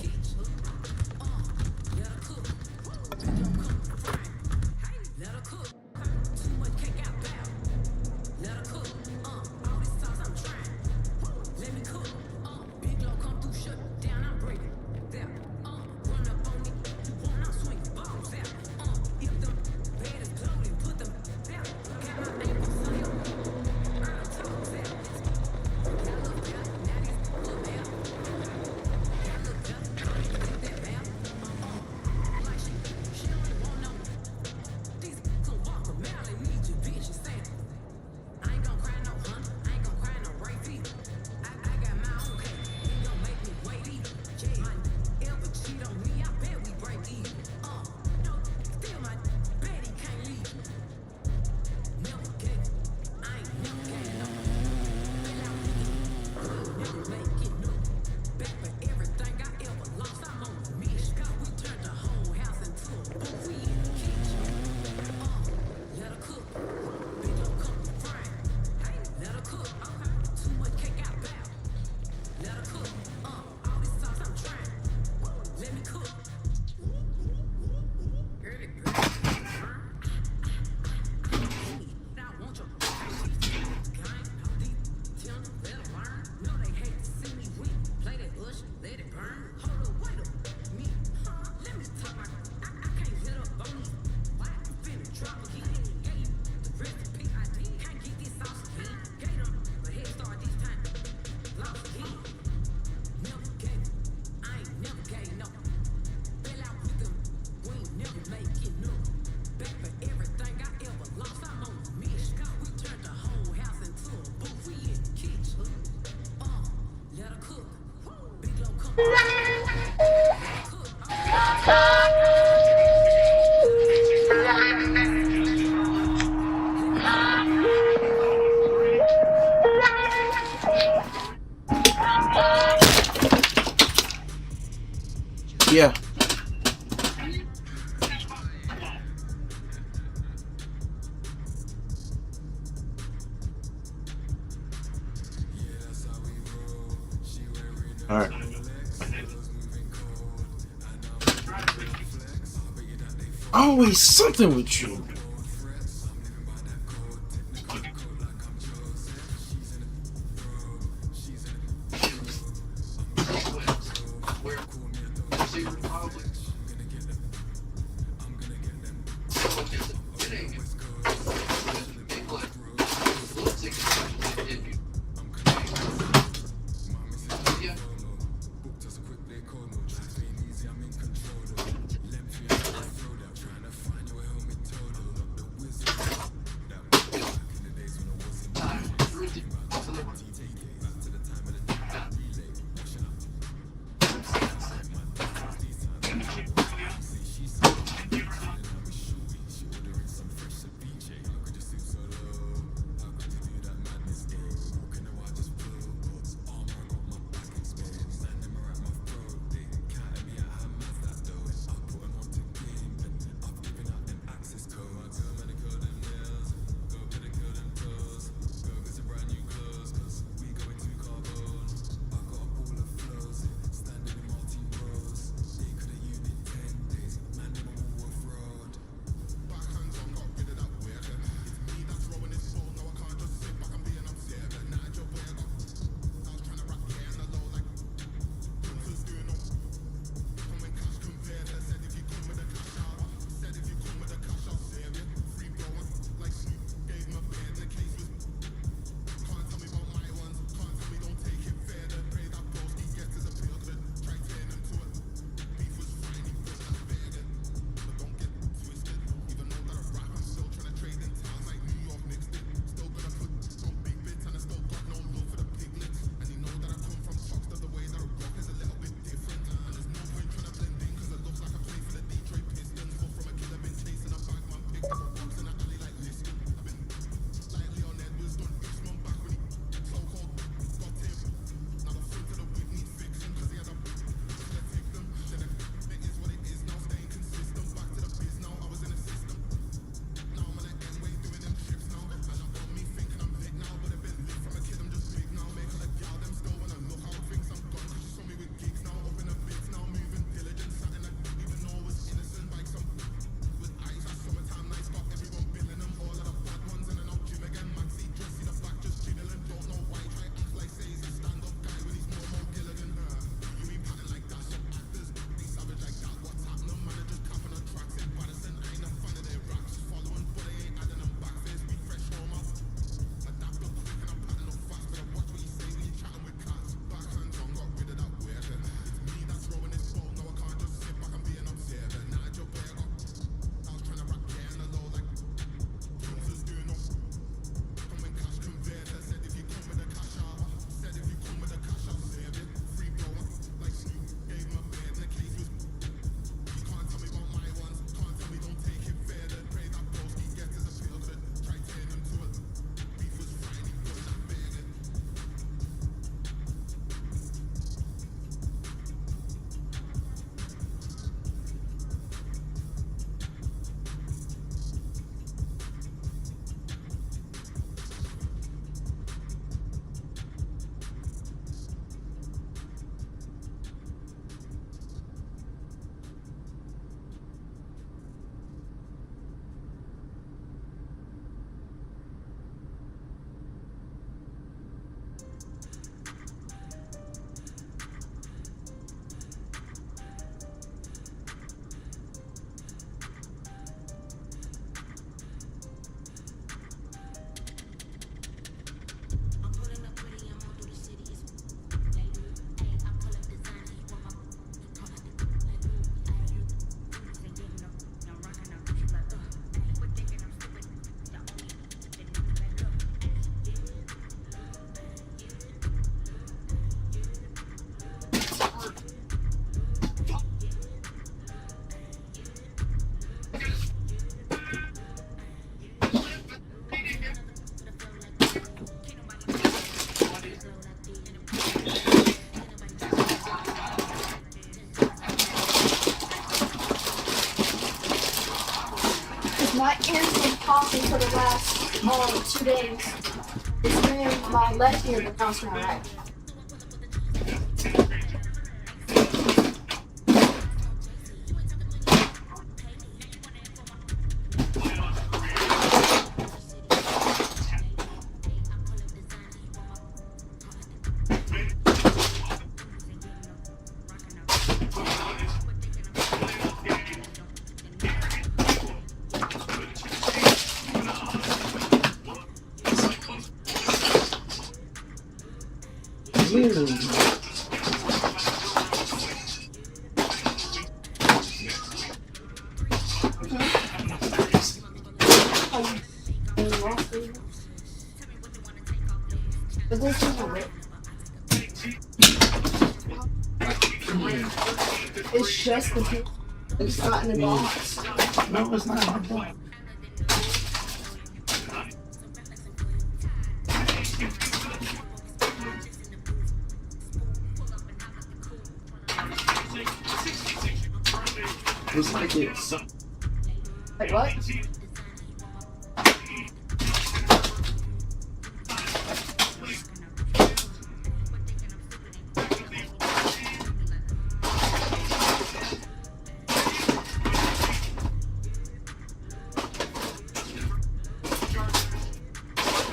Yeah. All right. Always something with you. my ears been popping for the last 2 days. It's been my left ear, but now it's my right. It's just the people. It's not in the box. No, it's not. It's like it's. Like what?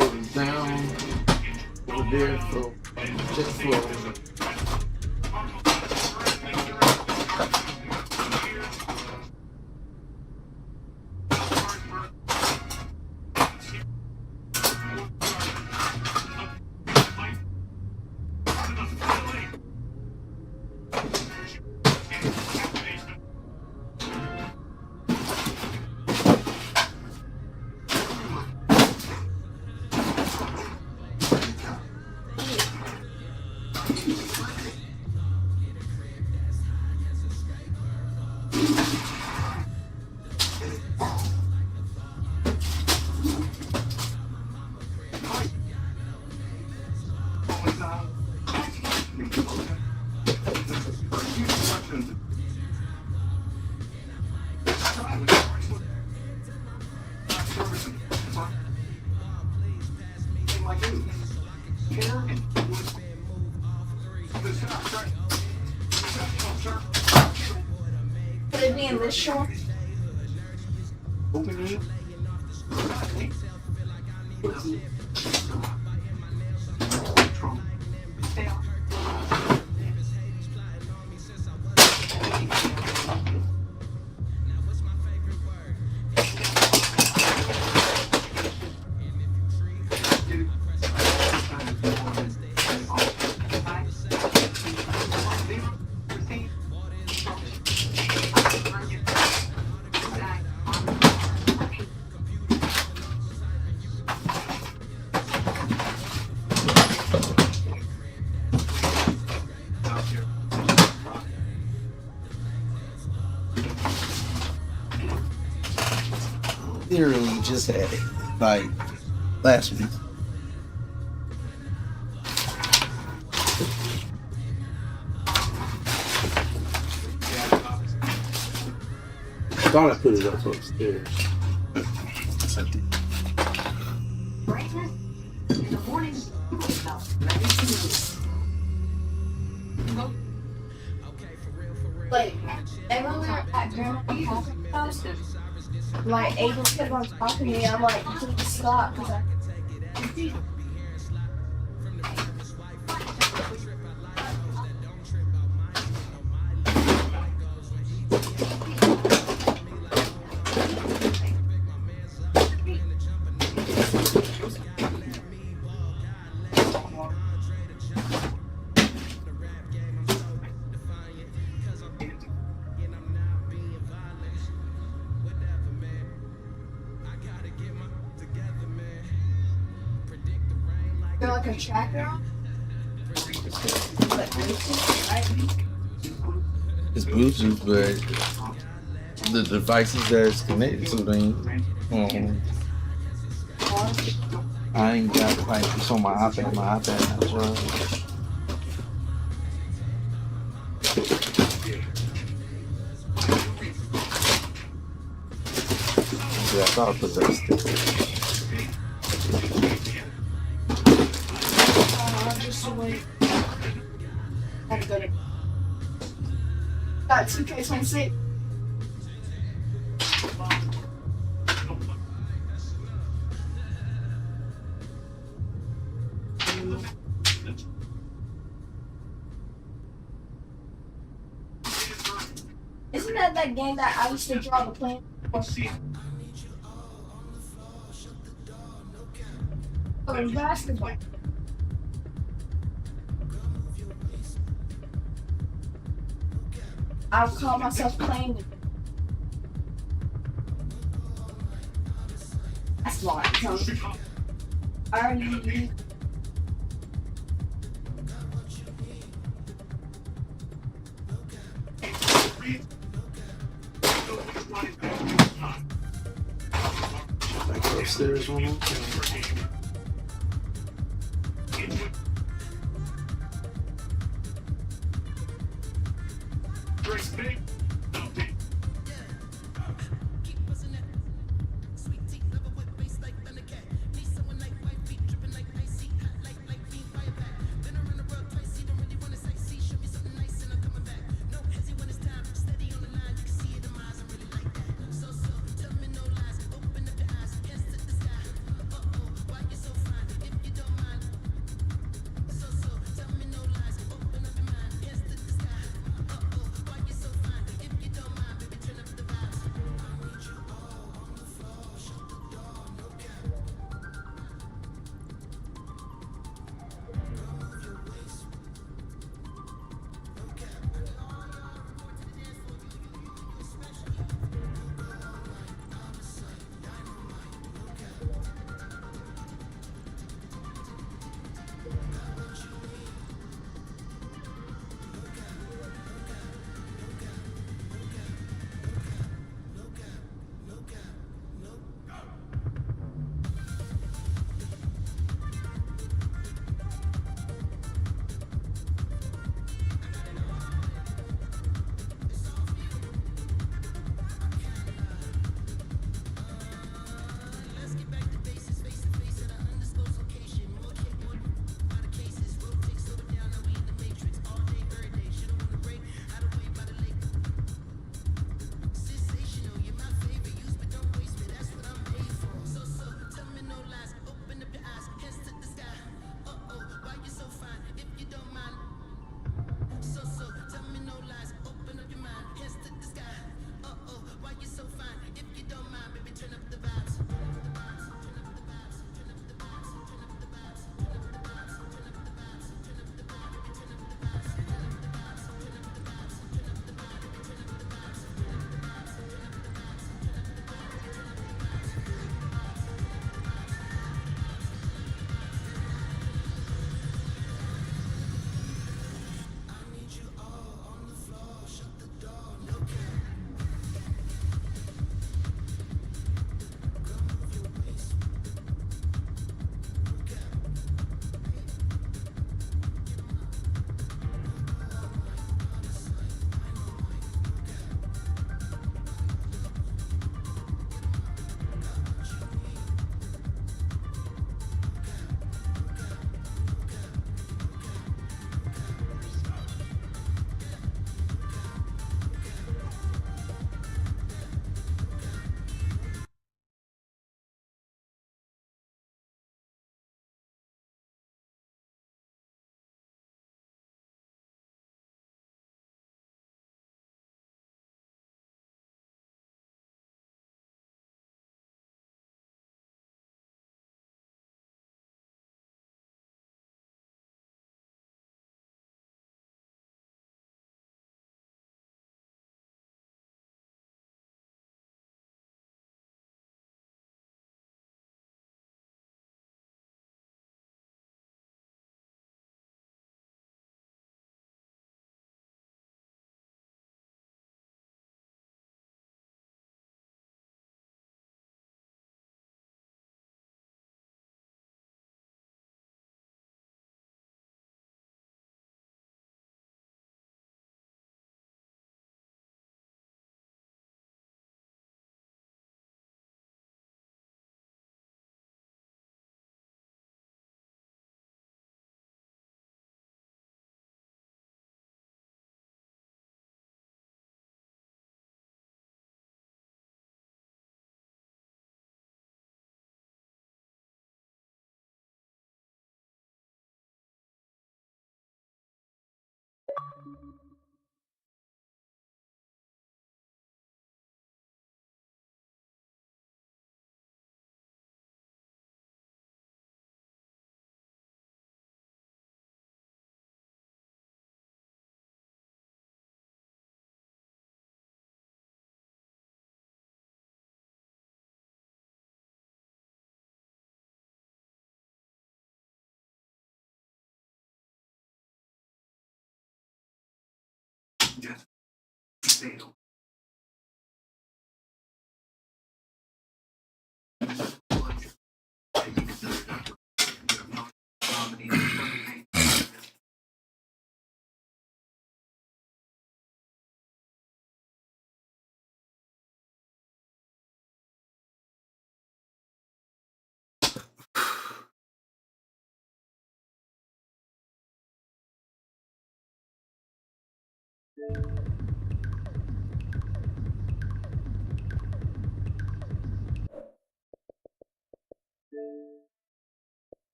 It was down over there for just for. Could it be in this short? Literally just had it like last week. I thought I put it up upstairs. Yes, I did. In the morning, like, everywhere at Grandma's house, my Ava kept on talking to me. I'm like, please stop, because I feel like a tracker. Like, right? It's Bluetooth, but the devices that it's connected to, I ain't got like it's on my iPad. My iPad not charged. Yeah, I thought I put that stick. Just wait. I'm good. Got 2K26. Isn't that game that I used to draw the plan for? Oh, basketball. I'll call myself playing with it. That's why. I already. I go upstairs one more time.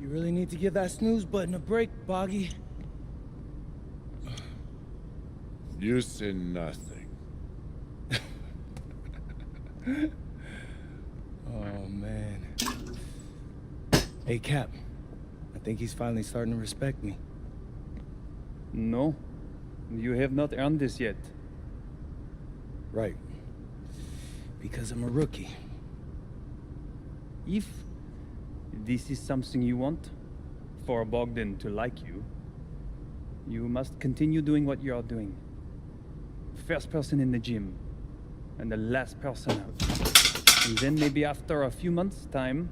You really need to give that snooze button a break, Boggy. You say nothing. Oh, man. Hey, Cap. I think he's finally starting to respect me. No, you have not earned this yet. Right. Because I'm a rookie. If this is something you want, for Bogdan to like you, you must continue doing what you are doing. First person in the gym, and the last person out. And then maybe after a few months' time,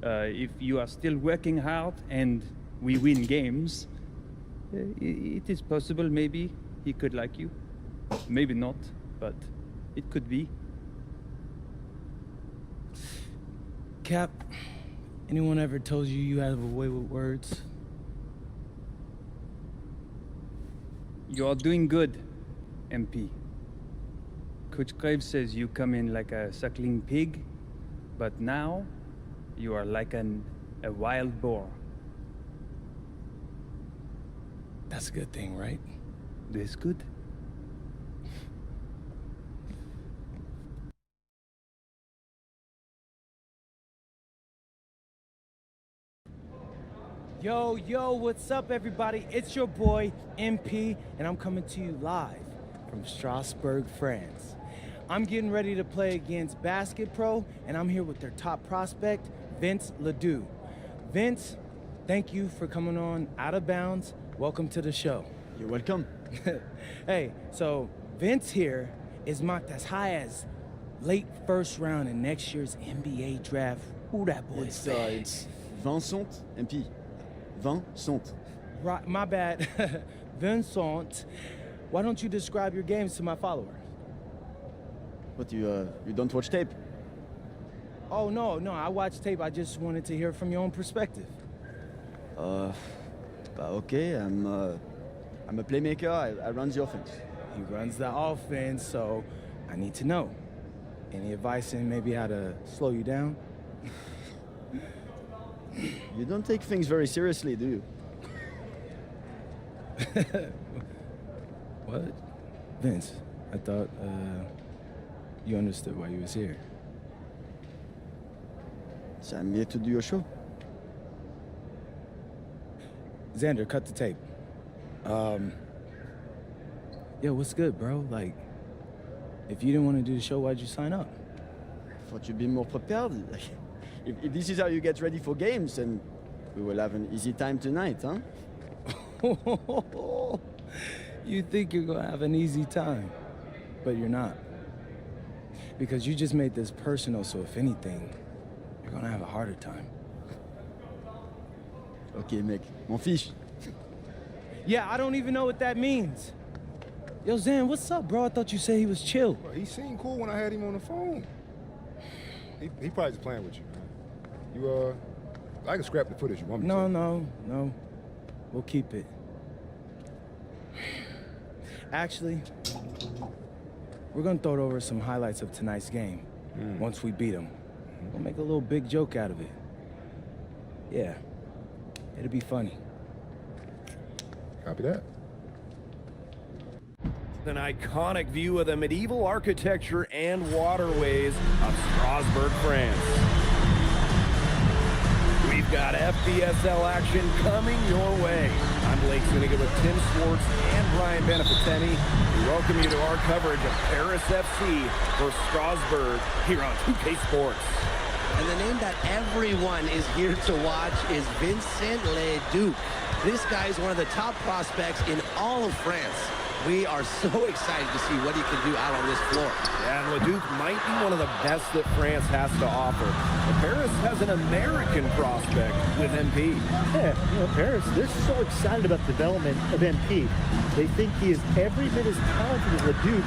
if you are still working hard and we win games, it is possible maybe he could like you. Maybe not, but it could be. Cap, anyone ever told you you have a way with words? You are doing good, MP. Coach Graves says you come in like a suckling pig, but now you are like a wild boar. That's a good thing, right? That's good. Yo, what's up, everybody? It's your boy, MP, and I'm coming to you live from Strasbourg, France. I'm getting ready to play against Basket Pro, and I'm here with their top prospect, Vince Ledoux. Vince, thank you for coming on Out of Bounds. Welcome to the show. You're welcome. Hey, so Vince here is mocked as high as late first round in next year's NBA draft. Who that boy It's Vincent MP. Vincent. Right, my bad. Vincent. Why don't you describe your games to my followers? But you don't watch tape? Oh, no, I watch tape. I just wanted to hear from your own perspective. Okay, I'm a playmaker. I run the offense. He runs the offense, so I need to know. Any advice in maybe how to slow you down? You don't take things very seriously, do you? What? Vince, I thought, you understood why you was here. So I'm here to do your show. Xander, cut the tape. Yo, what's good, bro? Like, if you didn't want to do the show, why'd you sign up? Thought you'd be more prepared. If this is how you get ready for games, then we will have an easy time tonight, huh? You think you're gonna have an easy time, but you're not. Because you just made this personal, so if anything, you're gonna have a harder time. Okay, mec, m'en fiche. Yeah, I don't even know what that means. Yo, Zan, what's up, bro? I thought you said he was chill. Bro, he seemed cool when I had him on the phone. He probably just playing with you, man. I can scrap the footage you want me to. No. We'll keep it. Actually, we're gonna throw over some highlights of tonight's game once we beat them. We'll make a little big joke out of it. Yeah, it'll be funny. Copy that. An iconic view of the medieval architecture and waterways of Strasbourg, France. We've got FBSL action coming your way. I'm Blake Zuniga with Tim Swartz and Brian Beneficeni. We welcome you to our coverage of Paris FC for Strasbourg here on 2K Sports. And the name that everyone is here to watch is Vincent Leduc. This guy is one of the top prospects in all of France. We are so excited to see what he can do out on this floor. Yeah, and Leduc might be one of the best that France has to offer. But Paris has an American prospect with MP. Yeah, Paris, they're so excited about the development of MP. They think he is every bit as talented as Leduc.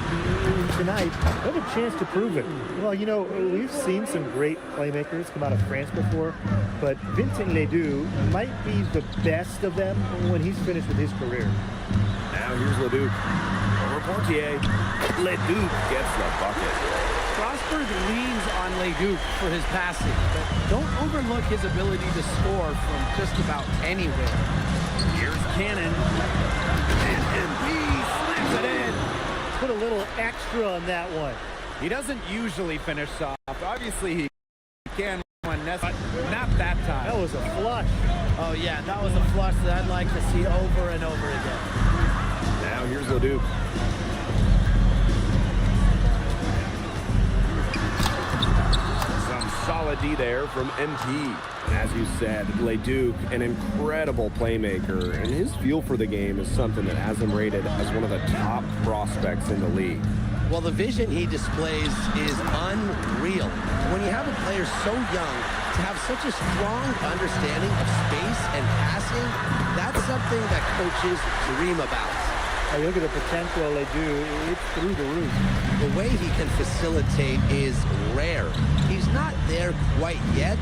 Tonight, they have a chance to prove it. Well, we've seen some great playmakers come out of France before, but Vincent Leduc might be the best of them when he's finished with his career. Now here's Leduc. Over Portier. Leduc gets the bucket. Strasbourg leans on Leduc for his passing, but don't overlook his ability to score from just about anywhere. Here's Cannon. And MP slams it in. Put a little extra on that one. He doesn't usually finish soft. Obviously, he can when necessary, but not that time. That was a flush. Oh, yeah, that was a flush that I'd like to see over and over again. Now here's Leduc. Some solid D there from MP. And as you said, Leduc, an incredible playmaker, and his feel for the game is something that has him rated as one of the top prospects in the league. Well, the vision he displays is unreal. When you have a player so young, to have such a strong understanding of space and passing, that's something that coaches dream about. Hey, look at the potential they do. It's through the roof. The way he can facilitate is rare. He's not there quite yet,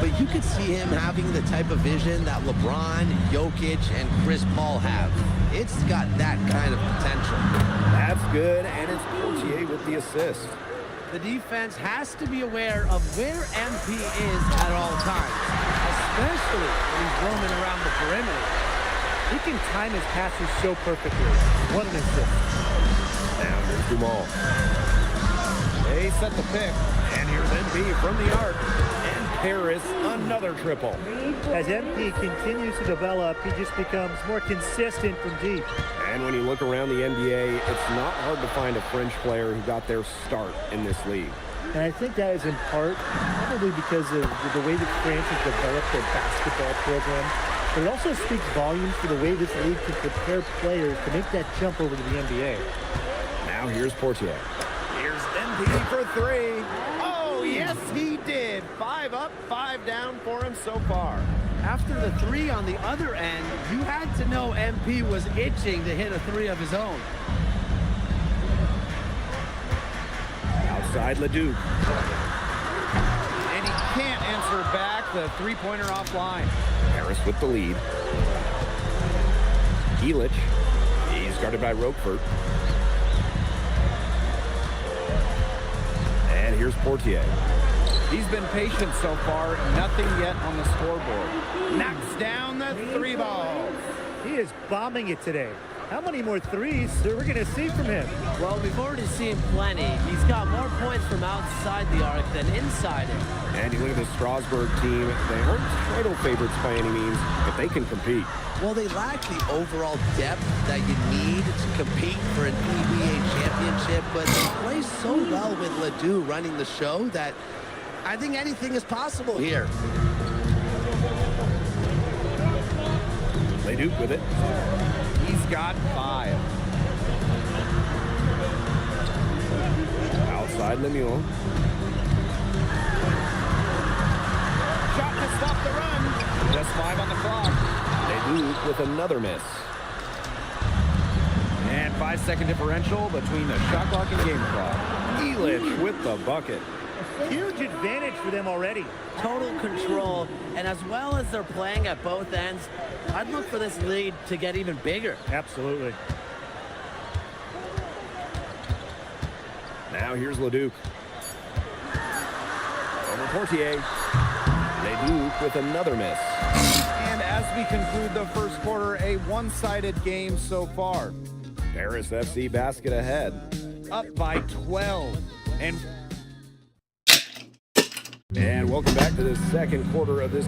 but you could see him having the type of vision that LeBron, Jokic, and Chris Paul have. It's got that kind of potential. That's good, and it's Portier with the assist. The defense has to be aware of where MP is at all times, especially when he's roaming around the perimeter. He can time his passes so perfectly. What an assist. Now here's Dumal. They set the pick, and here's MP from the arc. And Paris, another triple. As MP continues to develop, he just becomes more consistent from deep. And when you look around the NBA, it's not hard to find a French player who got their start in this league. And I think that is in part probably because of the way that France has developed their basketball program. But it also speaks volumes for the way this league can prepare players to make that jump over to the NBA. Now here's Portier. Here's MP for three. Oh, yes, he did. 5 up, 5 down for him so far. After the three on the other end, you had to know MP was itching to hit a three of his own. Outside Leduc. And he can't answer back the three-pointer offline. Paris with the lead. Illich. He's guarded by Roquefort. And here's Portier. He's been patient so far. Nothing yet on the scoreboard. Knocks down the three ball. He is bombing it today. How many more threes are we going to see from him? Well, we've already seen plenty. He's got more points from outside the arc than inside it. And you look at the Strasbourg team, they aren't title favorites by any means, but they can compete. Well, they lack the overall depth that you need to compete for an EBA championship, but they play so well with Ledoux running the show that I think anything is possible here. Leduc with it. He's got 5. Outside Lemuel. Shot to stop the run. Just 5 on the clock. Leduc with another miss. And 5-second differential between the shot clock and game clock. Illich with the bucket. Huge advantage for them already. Total control, and as well as they're playing at both ends, I'd look for this lead to get even bigger. Absolutely. Now here's Leduc. Over Portier. Leduc with another miss. And as we conclude the first quarter, a one-sided game so far. Paris FC basket ahead. Up by 12. And welcome back to the second quarter of this.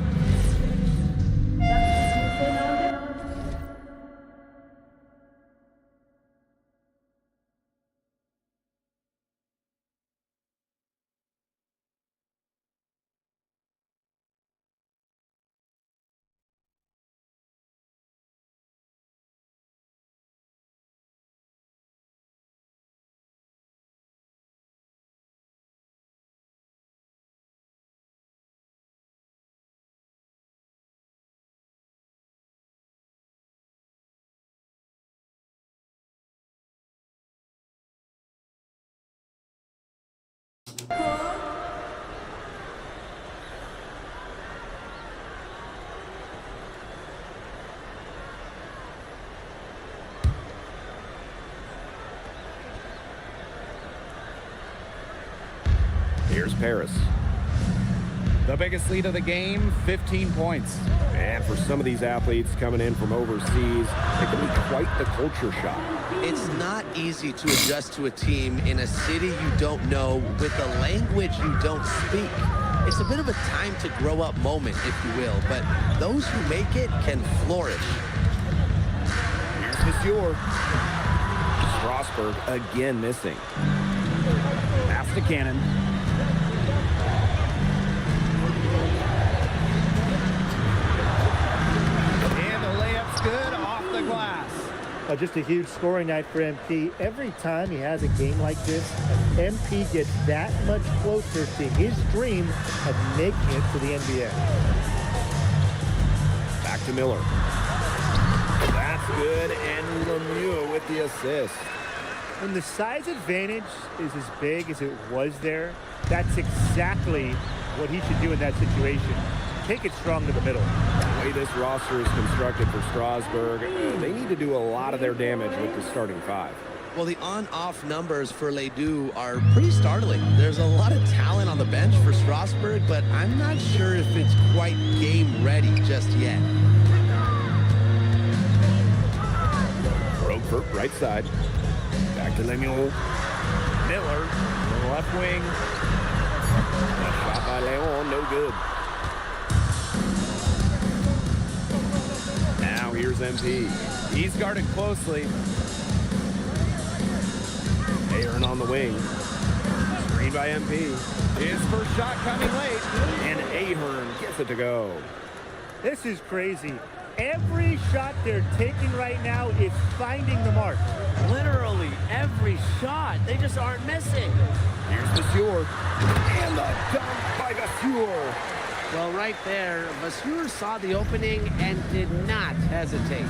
Here's Paris. The biggest lead of the game, 15 points. And for some of these athletes coming in from overseas, it can be quite the culture shock. It's not easy to adjust to a team in a city you don't know with a language you don't speak. It's a bit of a time to grow up moment, if you will, but those who make it can flourish. Here's Monsieur. Strasburg again missing. Pass to Cannon. Good off the glass. Just a huge scoring night for MP. Every time he has a game like this, MP gets that much closer to his dream of making it to the NBA. Back to Miller. That's good, and Lemieux with the assist. When the size advantage is as big as it was there, that's exactly what he should do in that situation. Take it strong to the middle. The way this roster is constructed for Strasburg, they need to do a lot of their damage with the starting five. Well, the on-off numbers for Ledoux are pretty startling. There's a lot of talent on the bench for Strasburg, but I'm not sure if it's quite game ready just yet. Roquefort, right side. Back to Lemuel. Miller, the left wing. A shot by Leon, no good. Now here's MP. He's guarded closely. Aaron on the wing. Screen by MP. His first shot coming late. And Ahern gets it to go. This is crazy. Every shot they're taking right now is finding the mark. Literally every shot. They just aren't missing. Here's Monsieur. And the dunk by Monsieur. Well, right there, Monsieur saw the opening and did not hesitate.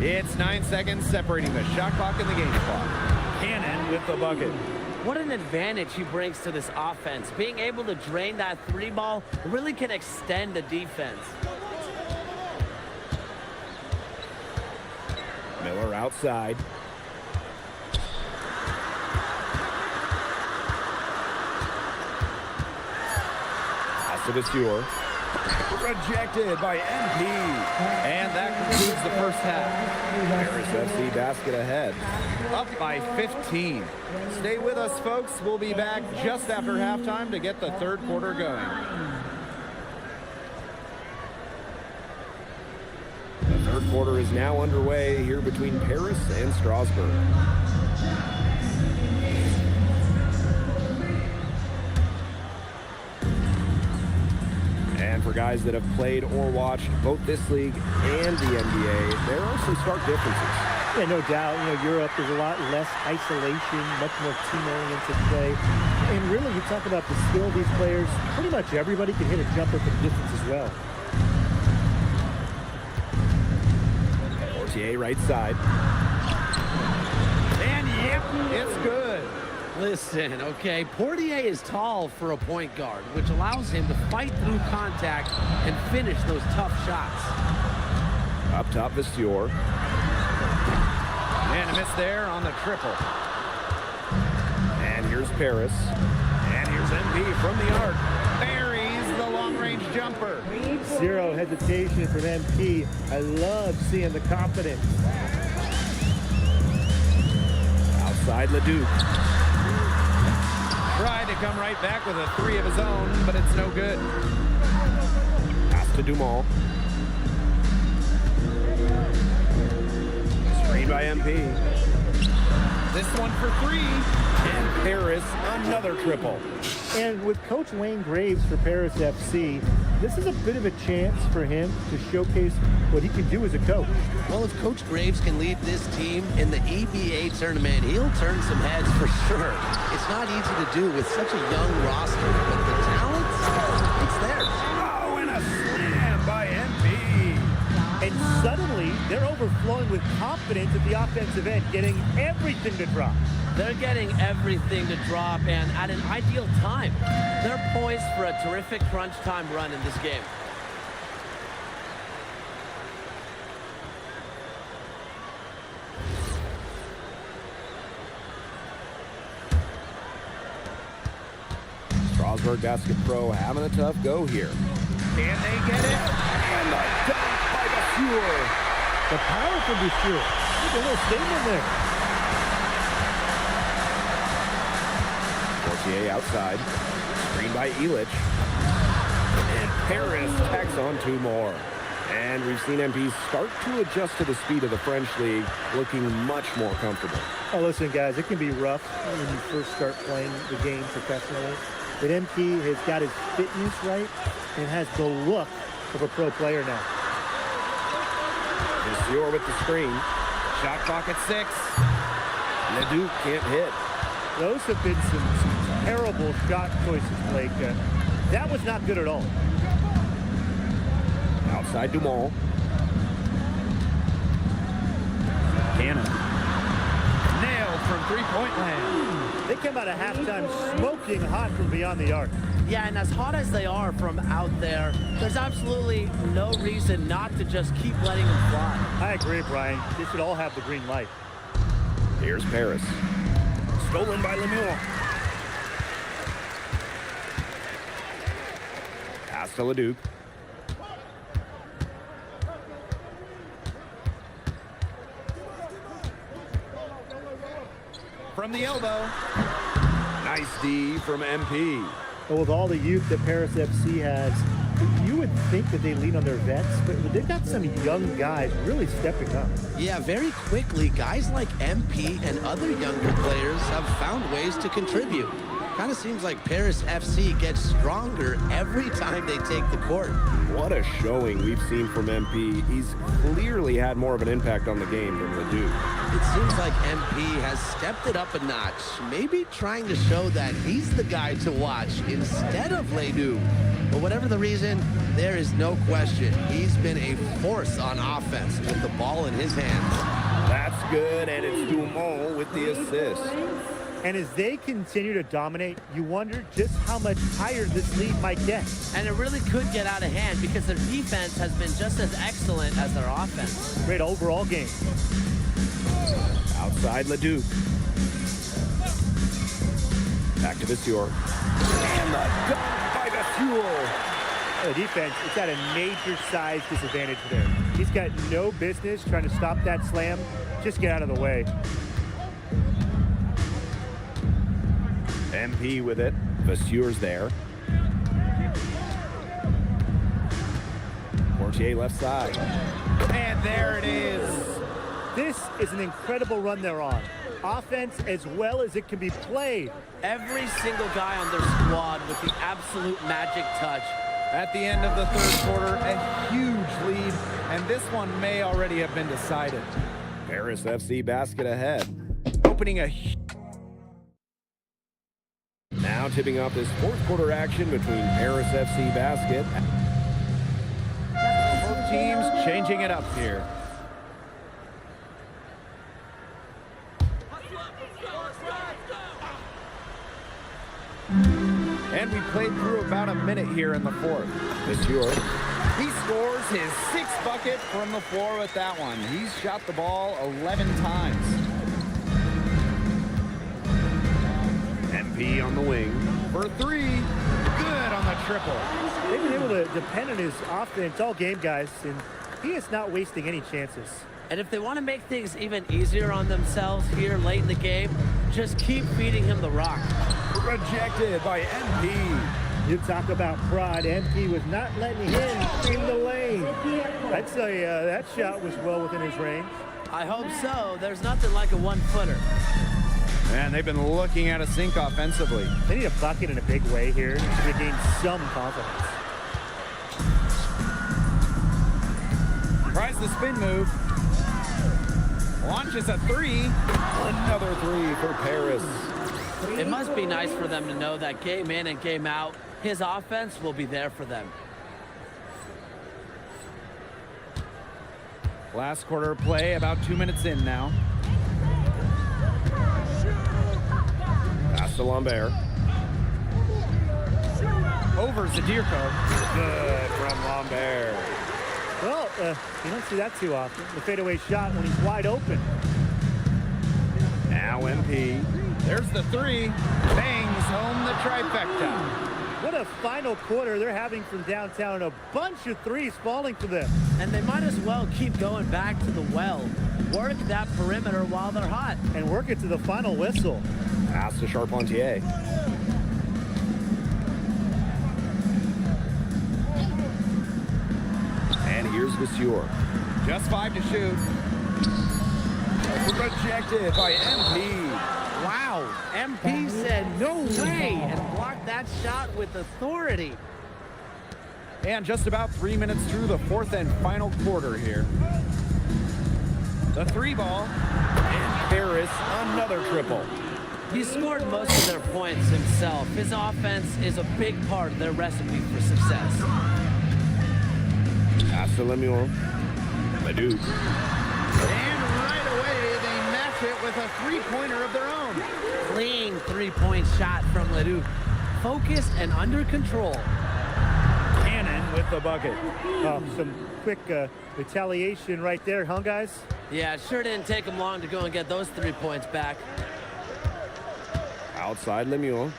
It's 9 seconds separating the shot clock and the game clock. Cannon with the bucket. What an advantage he brings to this offense. Being able to drain that three ball really can extend the defense. Miller outside. Pass to Monsieur. Rejected by MP. And that concludes the first half. Paris FC basket ahead. Up by 15. Stay with us, folks. We'll be back just after halftime to get the third quarter going. The third quarter is now underway here between Paris and Strasburg. And for guys that have played or watched both this league and the NBA, there are some stark differences. Yeah, no doubt. You know, Europe is a lot less isolation, much more team-oriented play. And really, you talk about the skill of these players, pretty much everybody can hit a jumper from distance as well. Portier right side. And yep, it's good. Listen, okay, Portier is tall for a point guard, which allows him to fight through contact and finish those tough shots. Up top, Monsieur. And a miss there on the triple. And here's Paris. And here's MP from the arc. There mid-range jumper. Zero hesitation from MP. I love seeing the confidence. Outside Leduc. Tried to come right back with a 3 of his own, but it's no good. Pass to Dumont. Screen by MP. This one for 3. And Paris, another triple. And with Coach Wayne Graves for Paris FC, this is a bit of a chance for him to showcase what he can do as a coach. Well, if Coach Graves can lead this team in the EBA tournament, he'll turn some heads for sure. It's not easy to do with such a young roster, but the talent, it's there. Oh, and a slam by MP. And suddenly, they're overflowing with confidence at the offensive end, getting everything to drop. They're getting everything to drop, and at an ideal time. They're poised for a terrific crunch time run in this game. Strasburg Basket Pro having a tough go here. Can they get it? And the dunk by Basure. The power from Basure. Look at a little statement there. Portier outside. Screen by Elich. And Paris tacks on 2 more. And we've seen MP start to adjust to the speed of the French league, looking much more comfortable. Oh, listen, guys, it can be rough when you first start playing the game professionally. But MP has got his fitness right and has the look of a pro player now. Basure with the screen. Shot clock at 6. Leduc can't hit. Those have been some terrible shot choices, Blake. That was not good at all. Outside Dumont. Cannon. Nailed from three-point land. They came out of halftime smoking hot from beyond the arc. Yeah, and as hot as they are from out there, there's absolutely no reason not to just keep letting them fly. I agree, Brian. They should all have the green light. Here's Paris. Stolen by Lemieux. Pass to Leduc. From the elbow. Nice D from MP. Well, with all the youth that Paris FC has, you would think that they lean on their vets, but they've got some young guys really stepping up. Yeah, very quickly, guys like MP and other younger players have found ways to contribute. Kind of seems like Paris FC gets stronger every time they take the court. What a showing we've seen from MP. He's clearly had more of an impact on the game than Leduc. It seems like MP has stepped it up a notch, maybe trying to show that he's the guy to watch instead of Leduc. But whatever the reason, there is no question he's been a force on offense with the ball in his hands. That's good, and it's Dumont with the assist. And as they continue to dominate, you wonder just how much higher this lead might get. And it really could get out of hand because their defense has been just as excellent as their offense. Great overall game. Outside Leduc. Back to Basure. And the dunk by Basure. The defense, it's at a major size disadvantage there. He's got no business trying to stop that slam. Just get out of the way. MP with it. Basure's there. Portier left side. And there it is. This is an incredible run they're on. Offense as well as it can be played. Every single guy on their squad with the absolute magic touch. At the end of the third quarter, a huge lead, and this one may already have been decided. Paris FC basket ahead. Opening a Now tipping off this fourth quarter action between Paris FC basket. Both teams changing it up here. And we played through about a minute here in the fourth. Basure. He scores his 6th bucket from the floor with that one. He's shot the ball 11 times. MP on the wing. For 3. Good on the a triple. They've been able to depend on his offense all game, guys, and he is not wasting any chances. And if they want to make things even easier on themselves here late in the game, just keep feeding him the rock. Rejected by MP. You talk about pride. MP was not letting him in the lane. I'd say that shot was well within his range. I hope so. There's nothing like a one-footer. Man, they've been looking at a sink offensively. They need a bucket in a big way here to gain some confidence. Tries the spin move. Launches a three. Another three for Paris. It must be nice for them to know that game in and game out, his offense will be there for them. Last quarter play, about 2 minutes in now. Pass to Lambert. Over Zadirko. Good from Lambert. Well, you don't see that too often. The fadeaway shot when he's wide open. Now MP. There's the three. Bangs home the trifecta. What a final quarter they're having from downtown. A bunch of threes falling for them. And they might as well keep going back to the well. Work that perimeter while they're hot. And work it to the final whistle. Pass to Charpentier. And here's Vasseur. Just 5 to shoot. Rejected by MP. Wow, MP said no way and blocked that shot with authority. And just about 3 minutes through the fourth and final quarter here. The three ball. And Paris, another triple. He scored most of their points himself. His offense is a big part of their recipe for success. Pass to Lemuel. Leduc. And right away, they match it with a three-pointer of their own. Clean three-point shot from Leduc. Focused and under control. Cannon with the bucket. Some quick retaliation right there, huh, guys? Yeah, it sure didn't take him long to go and get those 3 points back. Outside Lemuel.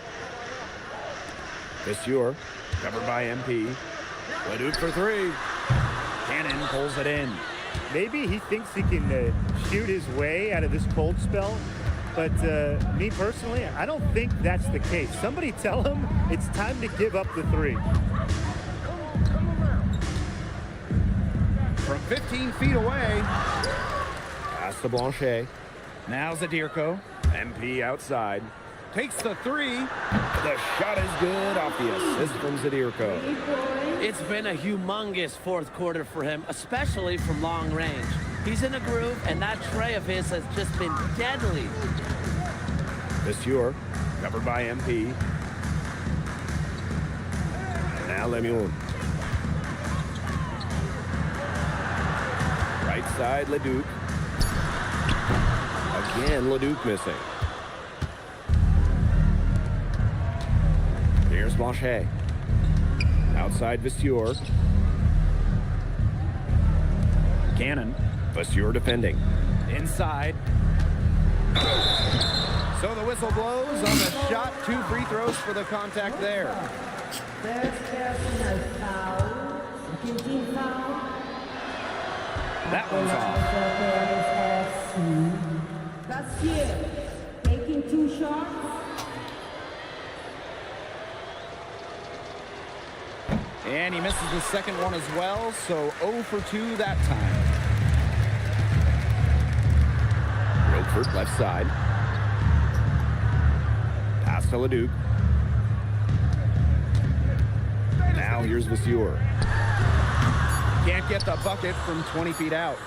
Vasseur, covered by MP. Leduc for three. Cannon pulls it in. Maybe he thinks he can shoot his way out of this cold spell, but me personally, I don't think that's the case. Somebody tell him it's time to give up the three. From 15 feet away. Pass to Blanchet. Now Zadirko. MP outside. Takes the three. The shot is good off the assist from Zadirko. It's been a humongous fourth quarter for him, especially from long range. He's in a groove, and that tray of his has just been deadly. Vasseur, covered by MP. Now Lemuel. Right side, Leduc. Again, Leduc missing. Here's Blanchet. Outside Vasseur. Cannon. Vasseur defending. Inside. So the whistle blows on the shot. 2 free throws for the contact there. That one's off. Vasseur taking 2 shots. And he misses the second one as well, so 0 for 2 that time. Roquefort left side. Pass to Leduc. Now here's Vasseur. Can't get the bucket from 20 feet out.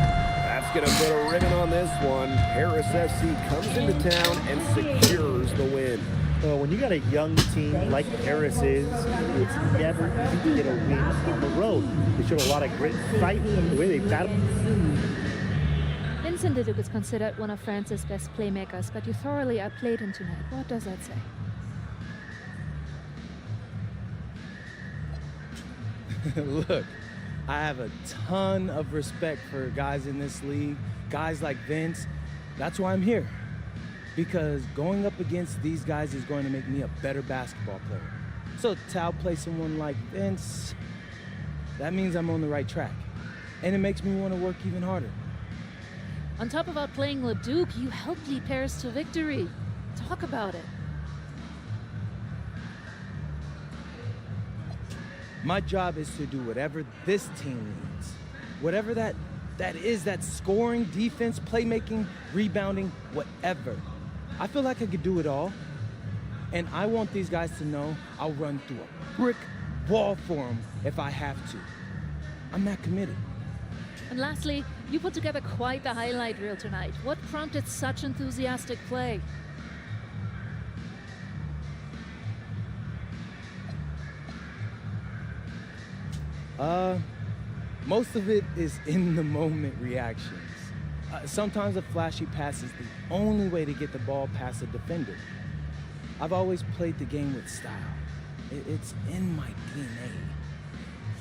That's going to put a ribbon on this one. Paris FC comes into town and secures the win. When you got a young team like Paris is, it's never easy to get a win on the road. They showed a lot of grit and fight the way they battled. Vincent Leduc is considered one of France's best playmakers, but you thoroughly outplayed him tonight. What does that say? Look, I have a ton of respect for guys in this league, guys like Vince. That's why I'm here. Because going up against these guys is going to make me a better basketball player. So to outplay someone like Vince, that means I'm on the right track. And it makes me want to work even harder. On top of outplaying Leduc, you helped lead Paris to victory. Talk about it. My job is to do whatever this team needs. Whatever that is, that scoring, defense, playmaking, rebounding, whatever. I feel like I could do it all. And I want these guys to know I'll run through a brick wall for them if I have to. I'm that committed. And lastly, you put together quite the highlight reel tonight. What prompted such enthusiastic play? Most of it is in the moment reactions. Sometimes a flashy pass is the only way to get the ball past a defender. I've always played the game with style. It's in my DNA.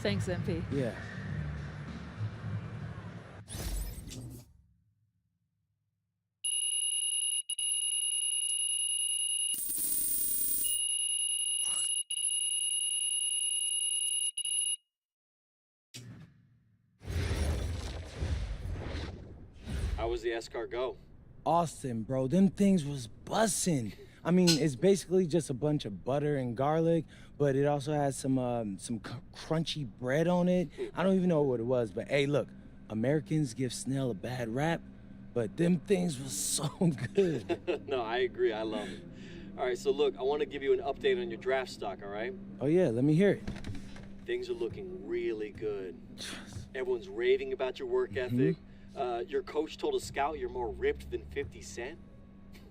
Thanks, MP. Yeah. How was the escargot? Austin, bro, them things was bussin'. I mean, it's basically just a bunch of butter and garlic, but it also has some crunchy bread on it. I don't even know what it was, but hey, look, Americans give Snell a bad rap, but them things was so good. No, I agree. I love it. All right, so look, I want to give you an update on your draft stock, all right? Oh yeah, let me hear it. Things are looking really good. Everyone's raving about your work ethic. Your coach told a scout you're more ripped than 50 Cent.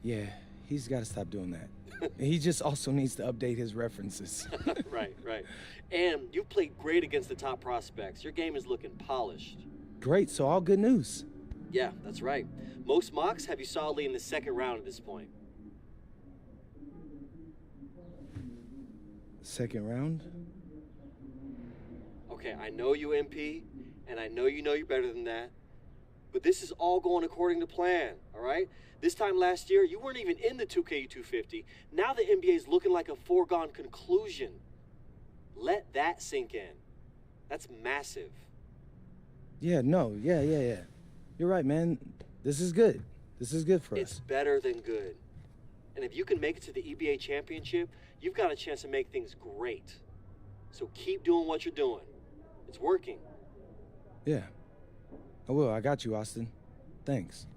Yeah, he's got to stop doing that. He just also needs to update his references. Right. And you've played great against the top prospects. Your game is looking polished. Great, so all good news. Yeah, that's right. Most mocks have you solidly in the second round at this point. Second round? Okay, I know you, MP, and I know you're better than that. But this is all going according to plan, all right? This time last year, you weren't even in the 2K250. Now the NBA is looking like a foregone conclusion. Let that sink in. That's massive. Yeah. You're right, man. This is good. This is good for It's us. better than good. And if you can make it to the EBA championship, you've got a chance to make things great. So keep doing what you're doing. It's working. Yeah. I will. I got you, Austin. Thanks.